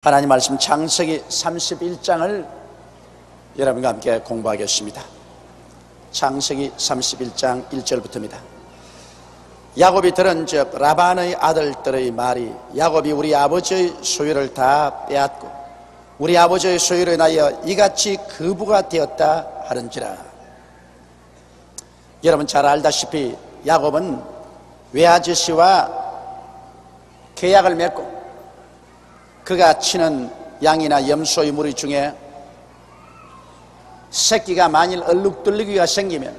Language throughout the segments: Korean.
하나님 말씀 창세기 31장을 여러분과 함께 공부하겠습니다. 창세기 31장 1절부터입니다. 야곱이 들은즉 라반의 아들들의 말이 야곱이 우리 아버지의 소유를 다 빼앗고 우리 아버지의 소유를 인하여 이같이 거부가 되었다 하는지라. 여러분 잘 알다시피 야곱은 외아저씨와 계약을 맺고 그가 치는 양이나 염소의 무리 중에 새끼가 만일 얼룩들리기가 생기면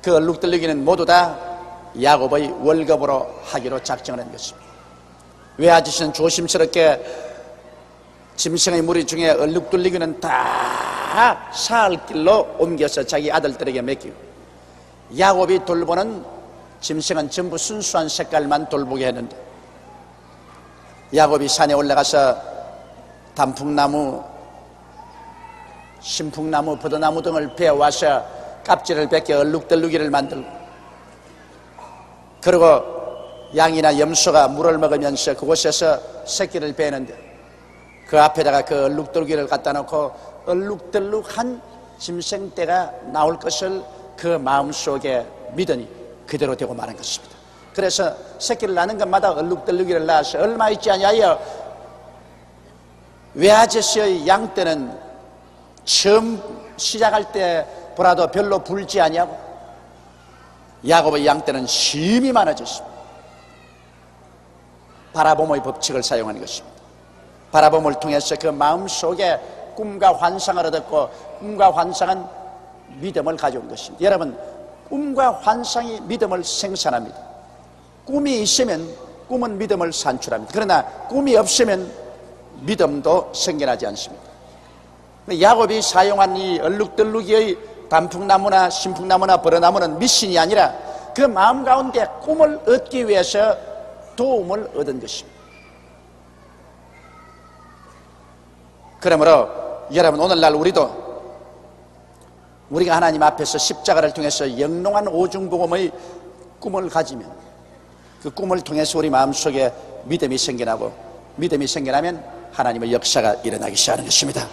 그 얼룩들리기는 모두 다 야곱의 월급으로 하기로 작정을 한 것입니다. 외아저씨는 조심스럽게 짐승의 무리 중에 얼룩들리기는 다 사흘 길로 옮겨서 자기 아들들에게 맡기고 야곱이 돌보는 짐승은 전부 순수한 색깔만 돌보게 했는데 야곱이 산에 올라가서 단풍나무, 신풍나무, 포도나무 등을 베어와서 껍질을 벗겨 얼룩덜룩이를 만들고 그리고 양이나 염소가 물을 먹으면서 그곳에서 새끼를 베는데 그 앞에다가 그 얼룩덜룩이를 갖다 놓고 얼룩덜룩한 짐승떼가 나올 것을 그 마음속에 믿으니 그대로 되고 마는 것입니다. 그래서 새끼를 낳는 것마다 얼룩덜룩이를 낳아서 얼마 있지 아니하여 외아저씨의 양떼는 처음 시작할 때 보라도 별로 불지 아니하고 야곱의 양떼는 심히 많아졌습니다. 바라봄의 법칙을 사용하는 것입니다. 바라봄을 통해서 그 마음속에 꿈과 환상을 얻었고 꿈과 환상은 믿음을 가져온 것입니다. 여러분 꿈과 환상이 믿음을 생산합니다. 꿈이 있으면 꿈은 믿음을 산출합니다. 그러나 꿈이 없으면 믿음도 생겨나지 않습니다. 야곱이 사용한 이 얼룩덜룩이의 단풍나무나 신풍나무나 버러나무는 미신이 아니라 그 마음 가운데 꿈을 얻기 위해서 도움을 얻은 것입니다. 그러므로 여러분 오늘날 우리가 하나님 앞에서 십자가를 통해서 영롱한 오중복음의 꿈을 가지면 그 꿈을 통해서 우리 마음속에 믿음이 생겨나고 믿음이 생겨나면 하나님의 역사가 일어나기 시작하는 것입니다.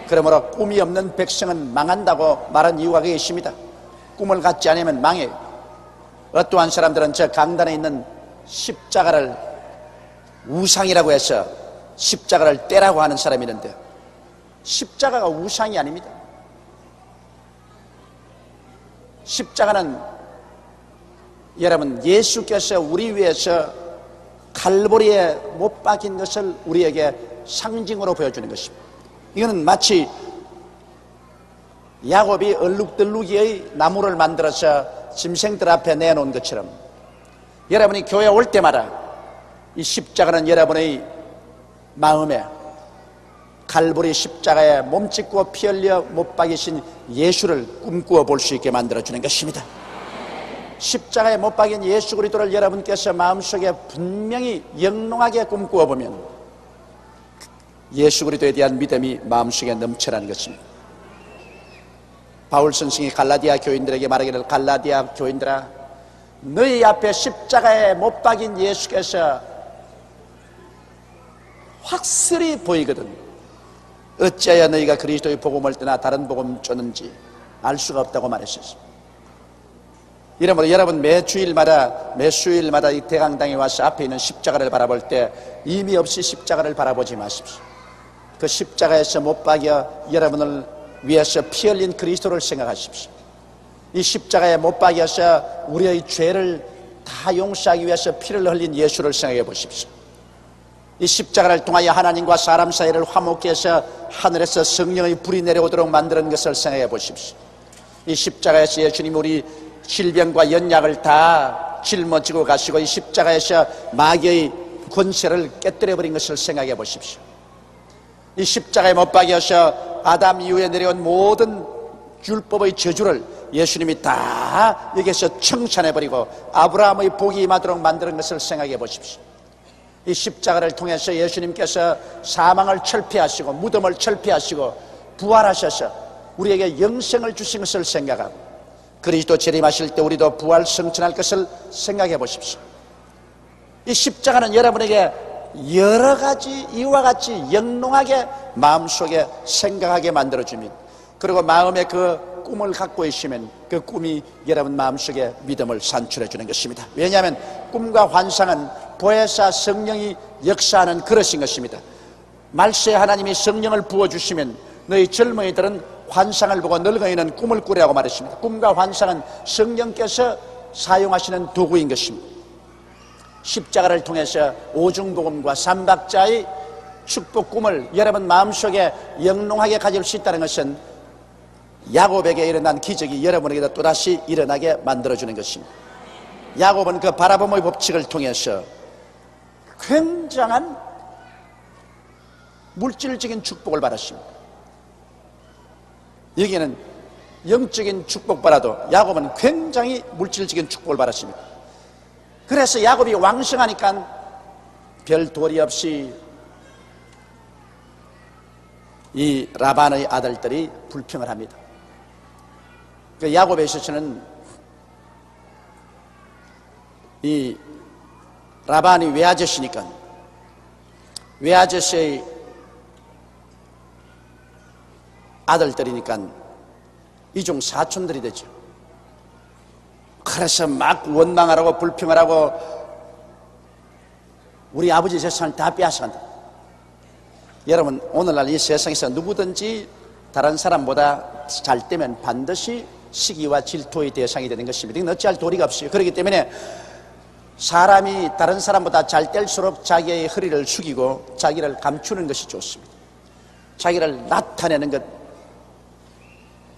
그러므로 꿈이 없는 백성은 망한다고 말한 이유가 그게 있습니다. 꿈을 갖지 않으면 망해요. 어떠한 사람들은 저 강단에 있는 십자가를 우상이라고 해서 십자가를 떼라고 하는 사람이 있는데 십자가가 우상이 아닙니다. 십자가는 여러분 예수께서 우리 위해서 칼보리에 못 박힌 것을 우리에게 상징으로 보여주는 것입니다. 이거는 마치 야곱이 얼룩덜룩이의 나무를 만들어서 짐승들 앞에 내놓은 것처럼 여러분이 교회 올 때마다 이 십자가는 여러분의 마음에 칼보리 십자가에 몸짓고 피 흘려 못 박이신 예수를 꿈꾸어 볼 수 있게 만들어주는 것입니다. 십자가에 못 박인 예수 그리스도를 여러분께서 마음속에 분명히 영롱하게 꿈꾸어 보면 예수 그리스도에 대한 믿음이 마음속에 넘쳐나는 것입니다. 바울 선생이 갈라디아 교인들에게 말하기를 갈라디아 교인들아 너희 앞에 십자가에 못 박인 예수께서 확실히 보이거든 어찌하여 너희가 그리스도의 복음을 떠나 다른 복음 쫓는지 알 수가 없다고 말했었습니다. 이러므로 여러분 매 수요일마다 이 대강당에 와서 앞에 있는 십자가를 바라볼 때 의미 없이 십자가를 바라보지 마십시오. 그 십자가에서 못 박여 여러분을 위해서 피 흘린 그리스도를 생각하십시오. 이 십자가에 못 박여서 우리의 죄를 다 용서하기 위해서 피를 흘린 예수를 생각해 보십시오. 이 십자가를 통하여 하나님과 사람 사이를 화목케 해서 하늘에서 성령의 불이 내려오도록 만드는 것을 생각해 보십시오. 이 십자가에서 예수님이 우리 질병과 연약을 다 짊어지고 가시고 이 십자가에서 마귀의 권세를 깨뜨려버린 것을 생각해 보십시오. 이 십자가에 못 박여서 아담 이후에 내려온 모든 율법의 저주를 예수님이 다 여기서 청산해버리고 아브라함의 복이 임하도록 만드는 것을 생각해 보십시오. 이 십자가를 통해서 예수님께서 사망을 철폐하시고 무덤을 철폐하시고 부활하셔서 우리에게 영생을 주신 것을 생각하고 그리스도 재림하실 때 우리도 부활 성천할 것을 생각해 보십시오. 이 십자가는 여러분에게 여러 가지 이와 같이 영롱하게 마음속에 생각하게 만들어주면, 그리고 마음에 그 꿈을 갖고 있으면 그 꿈이 여러분 마음속에 믿음을 산출해 주는 것입니다. 왜냐하면 꿈과 환상은 보혜사 성령이 역사하는 그릇인 것입니다. 말세에 하나님이 성령을 부어주시면 너희 젊은이들은 환상을 보고 늙은이는 꿈을 꾸리라고 말했습니다. 꿈과 환상은 성령께서 사용하시는 도구인 것입니다. 십자가를 통해서 오중복음과 삼박자의 축복 꿈을 여러분 마음속에 영롱하게 가질 수 있다는 것은 야곱에게 일어난 기적이 여러분에게도 또다시 일어나게 만들어주는 것입니다. 야곱은 그 바라봄의 법칙을 통해서 굉장한 물질적인 축복을 받았습니다. 여기는 영적인 축복보다도 야곱은 굉장히 물질적인 축복을 받았습니다. 그래서 야곱이 왕성하니까 별 도리 없이 이 라반의 아들들이 불평을 합니다. 그 야곱에 있어서는 이 라반이 외아저씨니까 외아저씨의 아들들이니까 이중 사촌들이 되죠. 그래서 막 원망하라고 불평을 하고 우리 아버지 재산을 다 빼앗아간다. 여러분, 오늘날 이 세상에서 누구든지 다른 사람보다 잘 되면 반드시 시기와 질투의 대상이 되는 것입니다. 이건 어찌할 도리가 없어요. 그렇기 때문에 사람이 다른 사람보다 잘 될수록 자기의 허리를 숙이고 자기를 감추는 것이 좋습니다. 자기를 나타내는 것,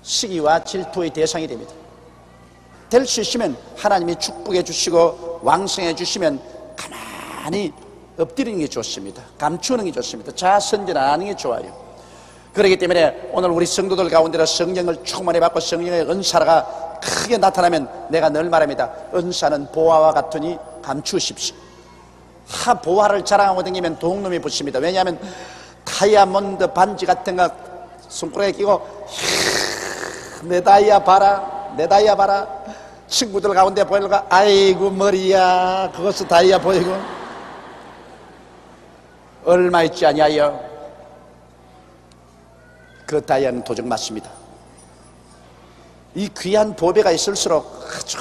시기와 질투의 대상이 됩니다. 될 수 있으면 하나님이 축복해 주시고 왕성해 주시면 가만히 엎드리는 게 좋습니다. 감추는 게 좋습니다. 자선전 안 하는 게 좋아요. 그렇기 때문에 오늘 우리 성도들 가운데로 성령을 충만히 받고 성령의 은사가 크게 나타나면 내가 늘 말합니다. 은사는 보화와 같으니 감추십시오. 보화를 자랑하고 다니면 도둑놈이 붙습니다. 왜냐하면 다이아몬드 반지 같은 거 손가락에 끼고 내 다이아 봐라, 내 다이아 봐라. 친구들 가운데 보이려고 아이고 머리야 그것도 다이아 보이고 얼마 있지 아니하여 그 다이아는 도적 맞습니다. 이 귀한 보배가 있을수록 아주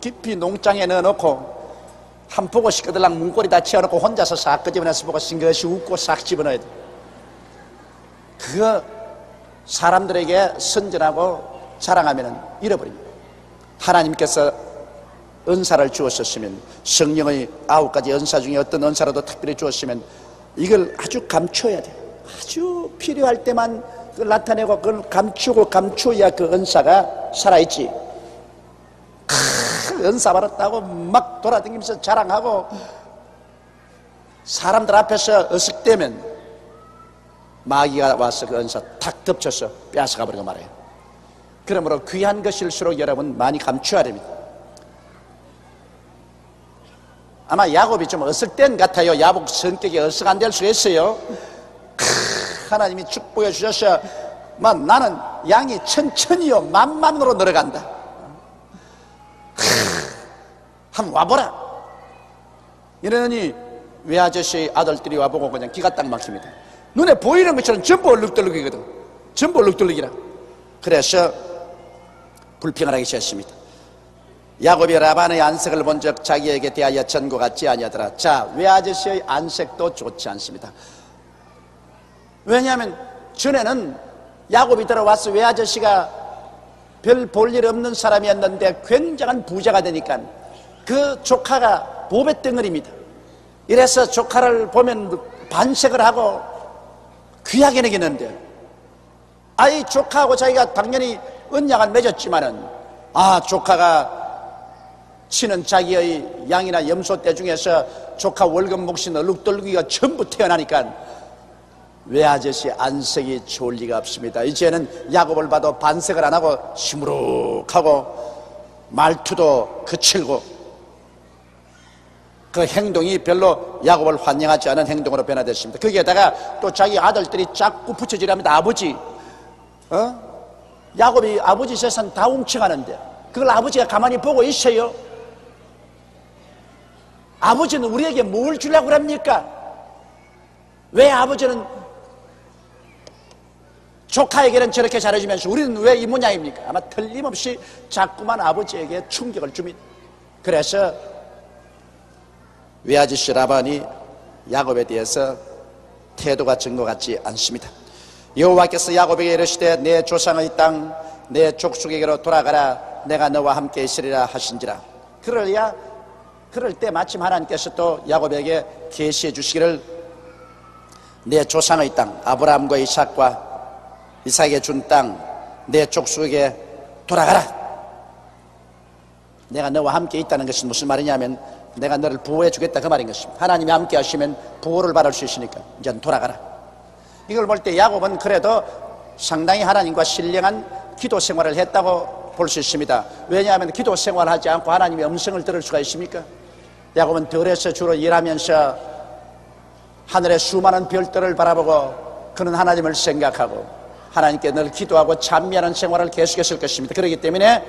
깊이 농장에 넣어놓고 한 포고씩 끄들랑 문고리 다 채워놓고 혼자서 싹 끄집어내서 보고 싱긋이 웃고 싹 집어넣어야 돼. 그거 사람들에게 선전하고 자랑하면 잃어버립니다. 하나님께서 은사를 주었었으면 성령의 9가지 은사 중에 어떤 은사라도 특별히 주었으면 이걸 아주 감춰야 돼요. 아주 필요할 때만 그걸 나타내고 그걸 감추고 감춰야 그 은사가 살아있지. 은사 받았다고 막 돌아다니면서 자랑하고 사람들 앞에서 어색대면 마귀가 와서 그 은사 탁 덮쳐서 빼앗아가 버리고 말아요. 그러므로 귀한 것일수록 여러분 많이 감춰야 됩니다. 아마 야곱이 좀 어색된 같아요. 야곱 성격이 어색 안 될 수 있어요. 하나님이 축복해 주셔서 나는 양이 천천히요 만만으로 늘어간다. 한번 와보라. 이러니 외아저씨의 아들들이 와보고 그냥 기가 딱 막힙니다. 눈에 보이는 것처럼 전부 얼룩덜룩이거든. 전부 얼룩덜룩이라. 그래서 불평을 하기 시작했습니다. 야곱이 라반의 안색을 본 적 자기에게 대하여 전과 같지 아니하더라. 자, 외아저씨의 안색도 좋지 않습니다. 왜냐하면 전에는 야곱이 들어와서 외아저씨가 별 볼 일 없는 사람이었는데 굉장한 부자가 되니까 그 조카가 보배덩어리입니다. 이래서 조카를 보면 반색을 하고 귀하게 여기는데 아이 조카하고 자기가 당연히 언약을 맺었지만은 조카가 치는 자기의 양이나 염소떼 중에서 조카 월급 몫인 얼룩덜룩이가 전부 태어나니까 외아저씨 안색이 좋을 리가 없습니다. 이제는 야곱을 봐도 반색을 안 하고 시무룩하고 말투도 거칠고 그 행동이 별로 야곱을 환영하지 않은 행동으로 변화됐습니다. 거기에다가 또 자기 아들들이 자꾸 붙여지랍니다. 아버지, 야곱이 아버지 재산 다 훔쳐가는데 그걸 아버지가 가만히 보고 있어요? 아버지는 우리에게 뭘 주려고 합니까? 왜 아버지는 조카에게는 저렇게 잘해주면서 우리는 왜 이 모양입니까? 아마 틀림없이 자꾸만 아버지에게 충격을 줍니다. 그래서 외아저씨 라반이 야곱에 대해서 태도가 정것 같지 않습니다. 여호와께서 야곱에게 이르시되 내 조상의 땅 내 족속에게로 돌아가라. 내가 너와 함께 있으리라 하신지라. 그럴 때 마침 하나님께서 또 야곱에게 계시해 주시기를 내 조상의 땅 아브라함과 이삭에게 준 땅 내 족속에게 돌아가라. 내가 너와 함께 있다는 것은 무슨 말이냐면 내가 너를 보호해 주겠다 그 말인 것입니다. 하나님이 함께 하시면 보호를 받을 수 있으니까 이제 돌아가라. 이걸 볼 때 야곱은 그래도 상당히 하나님과 신령한 기도 생활을 했다고 볼 수 있습니다. 왜냐하면 기도 생활을 하지 않고 하나님의 음성을 들을 수가 있습니까? 야곱은 들에서 주로 일하면서 하늘의 수많은 별들을 바라보고 그는 하나님을 생각하고 하나님께 늘 기도하고 찬미하는 생활을 계속했을 것입니다. 그렇기 때문에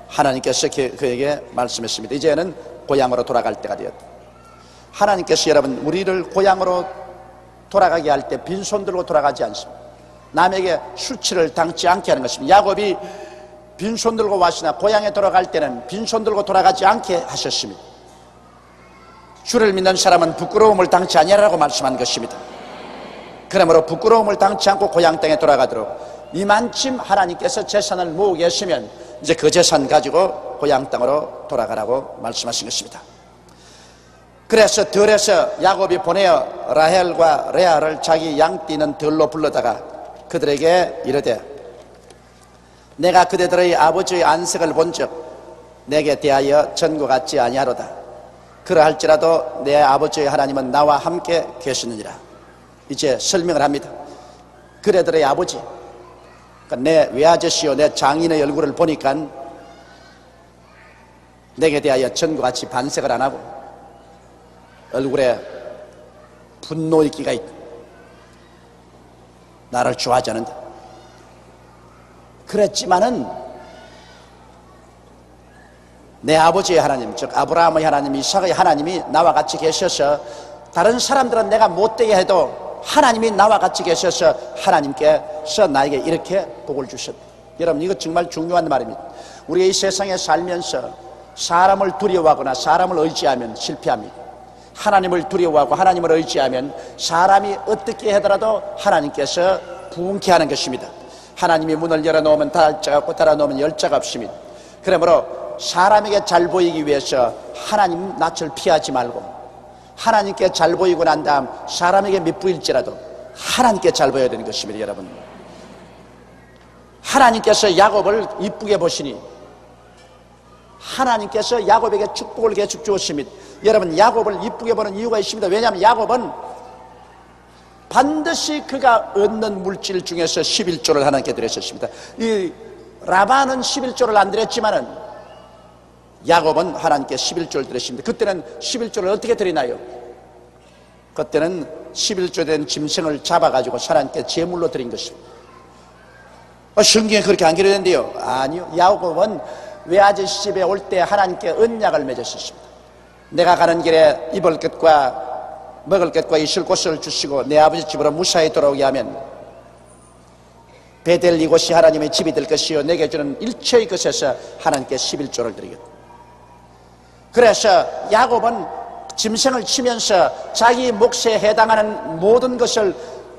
하나님께서 그에게 말씀했습니다. 이제는 고향으로 돌아갈 때가 되었다. 하나님께서 여러분 우리를 고향으로 돌아가게 할 때 빈손 들고 돌아가지 않습니다. 남에게 수치를 당치 않게 하는 것입니다. 야곱이 빈손 들고 왔으나 고향에 돌아갈 때는 빈손 들고 돌아가지 않게 하셨습니다. 주를 믿는 사람은 부끄러움을 당치 아니하라고 말씀한 것입니다. 그러므로 부끄러움을 당치 않고 고향 땅에 돌아가도록 이만큼 하나님께서 재산을 모으게 하시면 이제 그 재산 가지고 고향 땅으로 돌아가라고 말씀하신 것입니다. 그래서 들에서 야곱이 보내어 라헬과 레아를 자기 양띠는 들로 불러다가 그들에게 이르되 내가 그대들의 아버지의 안색을 본즉 내게 대하여 전과 같지 아니하로다. 그러할지라도 내 아버지의 하나님은 나와 함께 계시느니라. 이제 설명을 합니다. 그대들의 아버지, 그러니까 내 외아저씨요 내 장인의 얼굴을 보니까 내게 대하여 전과 같이 반색을 안 하고 얼굴에 분노의 기가 있고 나를 좋아하지 않는다. 그랬지만은 내 아버지의 하나님, 즉 아브라함의 하나님, 이삭의 하나님이 나와 같이 계셔서 다른 사람들은 내가 못되게 해도 하나님이 나와 같이 계셔서 하나님께서 나에게 이렇게 복을 주셨다. 여러분 이거 정말 중요한 말입니다. 우리가 이 세상에 살면서 사람을 두려워하거나 사람을 의지하면 실패합니다. 하나님을 두려워하고 하나님을 의지하면 사람이 어떻게 하더라도 하나님께서 부흥케 하는 것입니다. 하나님이 문을 열어놓으면 닫자가 없고 닫아놓으면 열자가 없습니다. 그러므로 사람에게 잘 보이기 위해서 하나님 낯을 피하지 말고 하나님께 잘 보이고 난 다음 사람에게 밉부일지라도 하나님께 잘 보여야 되는 것입니다. 여러분 하나님께서 야곱을 이쁘게 보시니 하나님께서 야곱에게 축복을 계속 주었습니다. 여러분 야곱을 이쁘게 보는 이유가 있습니다. 왜냐하면 야곱은 반드시 그가 얻는 물질 중에서 11조를 하나님께 드렸었습니다. 이 라반은 11조를 안 드렸지만은 야곱은 하나님께 11조를 드렸습니다. 그때는 11조를 어떻게 드리나요? 그때는 11조 된 짐승을 잡아가지고 하나님께 제물로 드린 것입니다. 성경에 그렇게 안 기록된대요. 아니요. 야곱은 외아저씨 집에 올 때 하나님께 언약을 맺었습니다. 내가 가는 길에 입을 것과 먹을 것과 있을 곳을 주시고 내 아버지 집으로 무사히 돌아오게 하면 베델 이곳이 하나님의 집이 될 것이요 내게 주는 일체의 것에서 하나님께 11조를 드리겠다. 그래서 야곱은 짐승을 치면서 자기 몫에 해당하는 모든 것을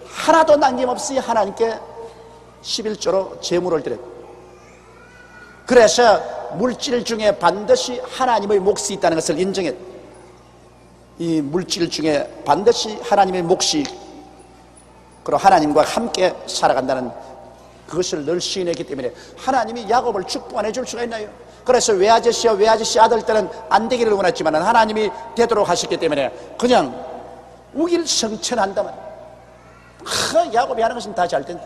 하나도 남김없이 하나님께 11조로 제물을 드렸다. 그래서 물질 중에 반드시 하나님의 몫이 있다는 것을 인정했다. 이 물질 중에 반드시 하나님의 몫이 그리고 하나님과 함께 살아간다는 그것을 늘 시인했기 때문에 하나님이 야곱을 축복 안 해줄 수가 있나요? 그래서 외아저씨와 외아저씨 아들 때는 안 되기를 원했지만 하나님이 되도록 하셨기 때문에 그냥 우길성천한다만 야곱이 하는 것은 다 잘 된다.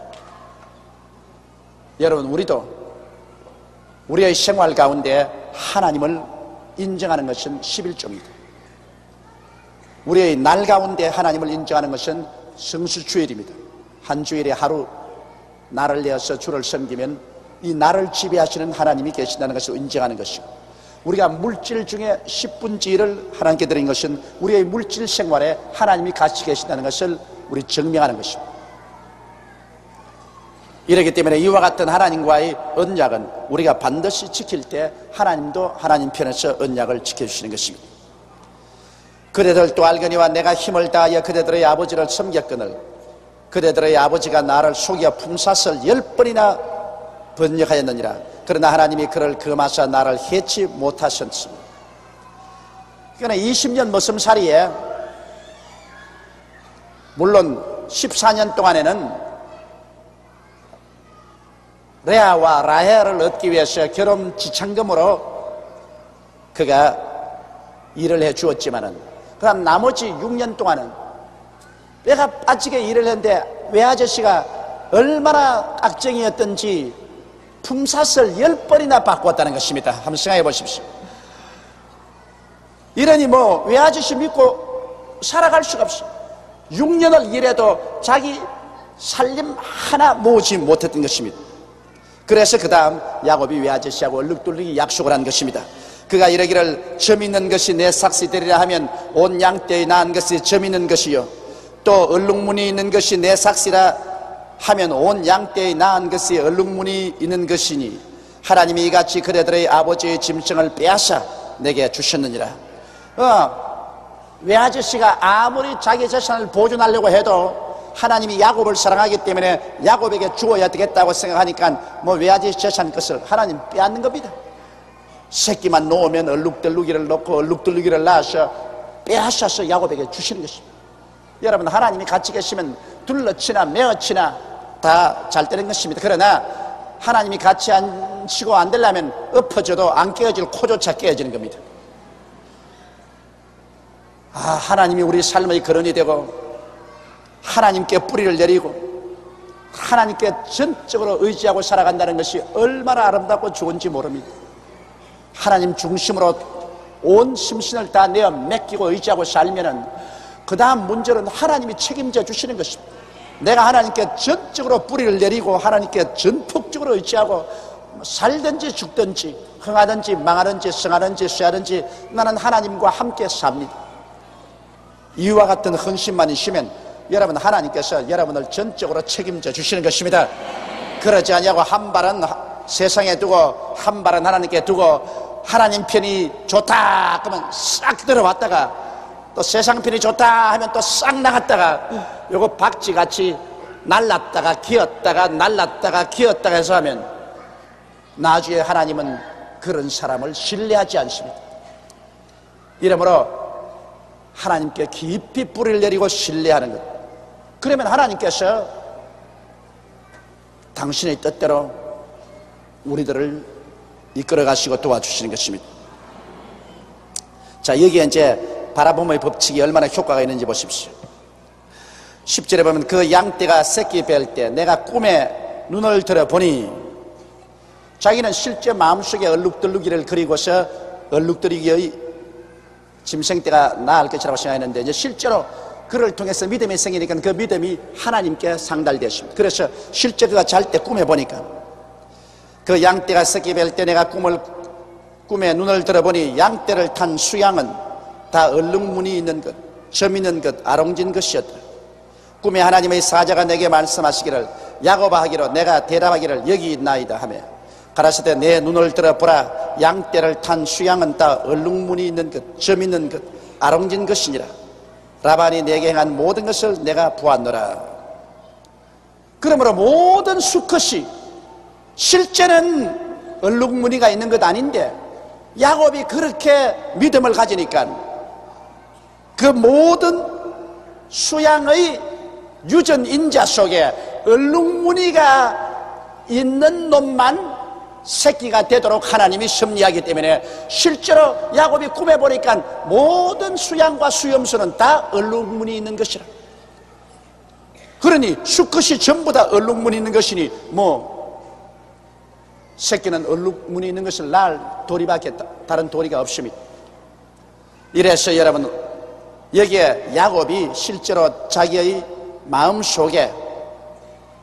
여러분 우리도 우리의 생활 가운데 하나님을 인정하는 것은 11조입니다. 우리의 날 가운데 하나님을 인정하는 것은 성수주일입니다. 한 주일에 하루 날을 내어서 주를 섬기면 이 나를 지배하시는 하나님이 계신다는 것을 인정하는 것이고 우리가 물질 중에 10분의 1을 하나님께 드린 것은 우리의 물질 생활에 하나님이 같이 계신다는 것을 우리 증명하는 것입니다. 이렇기 때문에 이와 같은 하나님과의 언약은 우리가 반드시 지킬 때 하나님도 하나님 편에서 언약을 지켜주시는 것입니다. 그대들도 알거니와 내가 힘을 다하여 그대들의 아버지를 섬겼거늘 그대들의 아버지가 나를 속여 품삯을 10번이나 번역하였느니라. 그러나 하나님이 그를 금하사 나를 해치 못하셨습니다. 그러니까 20년 머슴살이에 물론 14년 동안에는 레아와 라헬을 얻기 위해서 결혼 지참금으로 그가 일을 해 주었지만은 그럼 나머지 6년 동안은 내가 빠지게 일을 했는데 외아저씨가 얼마나 깍쟁이였던지 품삯을 10번이나 바꾸었다는 것입니다. 한번 생각해 보십시오. 이러니 뭐 외아저씨 믿고 살아갈 수가 없어. 6년을 일해도 자기 살림 하나 모으지 못했던 것입니다. 그래서 그 다음 야곱이 외아저씨하고 얼룩덜룩이 약속을 한 것입니다. 그가 이르기를 점 있는 것이 내 삭시 되리라 하면 온 양떼에 낳은 것이 점 있는 것이요 또 얼룩무늬 있는 것이 내 삭시라 하면 온 양떼에 낳은 것이 얼룩무늬 있는 것이니 하나님이 이같이 그대들의 아버지의 짐승을 빼앗아 내게 주셨느니라. 외아저씨가 아무리 자기 재산을 보존하려고 해도 하나님이 야곱을 사랑하기 때문에 야곱에게 주어야 되겠다고 생각하니까 뭐 외아저씨 재산 것을 하나님 빼앗는 겁니다. 새끼만 놓으면 얼룩덜룩이를 놓고 얼룩덜룩이를 낳아서 빼앗아서 야곱에게 주시는 것입니다. 여러분, 하나님이 같이 계시면 둘러치나 메어치나 다 잘 되는 것입니다. 그러나 하나님이 같이 앉히고 안 되려면 엎어져도 안 깨어질 코조차 깨어지는 겁니다. 하나님이 우리 삶의 근원이 되고 하나님께 뿌리를 내리고 하나님께 전적으로 의지하고 살아간다는 것이 얼마나 아름답고 좋은지 모릅니다. 하나님 중심으로 온 심신을 다 내어 맡기고 의지하고 살면은 그 다음 문제는 하나님이 책임져 주시는 것입니다. 내가 하나님께 전적으로 뿌리를 내리고 하나님께 전폭적으로 의지하고 살든지 죽든지 흥하든지 망하든지 성하든지 쇠하든지 나는 하나님과 함께 삽니다. 이와 같은 헌신만 있으면 여러분 하나님께서 여러분을 전적으로 책임져 주시는 것입니다. 그러지 아니하고 한 발은 세상에 두고 한 발은 하나님께 두고 하나님 편이 좋다 그러면 싹 들어왔다가 또 세상 편이 좋다 하면 또 싹 나갔다가 요거 박쥐같이 날랐다가 기었다가 날랐다가 기었다가 해서 하면 나중에 하나님은 그런 사람을 신뢰하지 않습니다. 이러므로 하나님께 깊이 뿌리를 내리고 신뢰하는 것, 그러면 하나님께서 당신의 뜻대로 우리들을 이끌어 가시고 도와주시는 것입니다. 자, 여기에 이제 바라봄의 법칙이 얼마나 효과가 있는지 보십시오. 10절에 보면 그 양떼가 새끼 뵐 때 내가 꿈에 눈을 들어보니, 자기는 실제 마음속에 얼룩덜룩이를 그리고서 얼룩덜룩이의 짐승떼가 낳을 것이라고 생각했는데 이제 실제로 그를 통해서 믿음이 생기니까 그 믿음이 하나님께 상달되십니다. 그래서 실제 그가 잘 때 꿈에 보니까 그 양떼가 새끼 뵐 때 내가 꿈에 눈을 들어보니 양떼를 탄 수양은 다 얼룩무늬 있는 것, 점 있는 것, 아롱진 것이었다. 꿈에 하나님의 사자가 내게 말씀하시기를 야곱아 하기로 내가 대답하기를 여기 있나이다 하며 가라사대 내 눈을 들어보라. 양떼를 탄 수양은 다 얼룩무늬 있는 것, 점 있는 것, 아롱진 것이니라. 라반이 내게 행한 모든 것을 내가 보았노라. 그러므로 모든 수컷이 실제는 얼룩무늬가 있는 것 아닌데 야곱이 그렇게 믿음을 가지니까 그 모든 수양의 유전 인자 속에 얼룩무늬가 있는 놈만 새끼가 되도록 하나님이 섭리하기 때문에 실제로 야곱이 꿈에 보니까 모든 수양과 수염수는 다 얼룩무늬 있는 것이라. 그러니 수컷이 전부 다 얼룩무늬 있는 것이니 새끼는 얼룩무늬 있는 것을 낳을 도리밖에 다른 도리가 없습니다. 이래서 여러분 여기에 야곱이 실제로 자기의 마음속에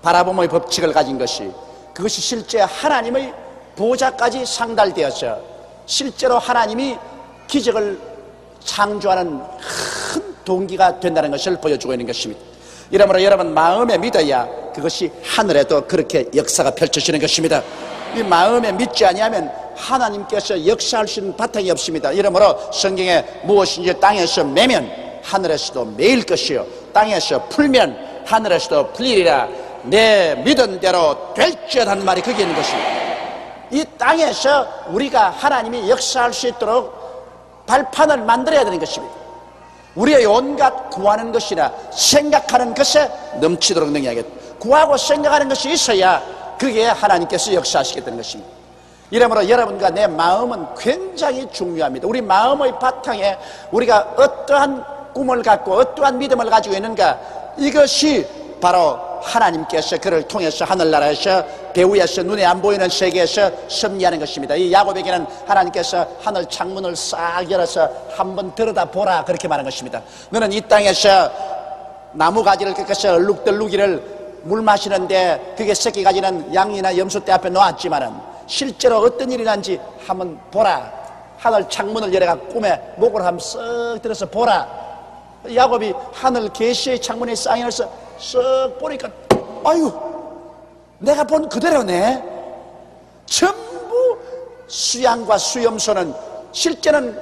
바라봄의 법칙을 가진 것이, 그것이 실제 하나님의 보좌까지 상달되어서 실제로 하나님이 기적을 창조하는 큰 동기가 된다는 것을 보여주고 있는 것입니다. 이러므로 여러분 마음에 믿어야 그것이 하늘에도 그렇게 역사가 펼쳐지는 것입니다. 이 마음에 믿지 아니하면 하나님께서 역사할 수 있는 바탕이 없습니다. 이러므로 성경에 무엇인지 땅에서 매면 하늘에서도 매일 것이요 땅에서 풀면 하늘에서도 풀리리라. 내 믿은 대로 될지어다는 말이 거기에 있는 것입니다. 이 땅에서 우리가 하나님이 역사할 수 있도록 발판을 만들어야 되는 것입니다. 우리의 온갖 구하는 것이나 생각하는 것에 넘치도록 능력하겠다. 구하고 생각하는 것이 있어야 그게 하나님께서 역사하시게 되는 것입니다. 이러므로 여러분과 내 마음은 굉장히 중요합니다. 우리 마음의 바탕에 우리가 어떠한 꿈을 갖고 어떠한 믿음을 가지고 있는가, 이것이 바로 하나님께서 그를 통해서 하늘나라에서 배후에서 눈에 안 보이는 세계에서 섭리하는 것입니다. 이 야곱에게는 하나님께서 하늘 창문을 싹 열어서 한번 들여다보라 그렇게 말한 것입니다. 너는 이 땅에서 나무가지를 꺾어서 얼룩덜룩이를 물 마시는데 그게 새끼 가지는 양이나 염소 떼 앞에 놓았지만은 실제로 어떤 일이 난지 한번 보라. 하늘 창문을 열어가 꿈에 목을 한번 쓱 들어서 보라. 야곱이 하늘 계시의 창문에 쌍여서 쓱 보니까 아유 내가 본 그대로네. 전부 수양과 수염소는 실제는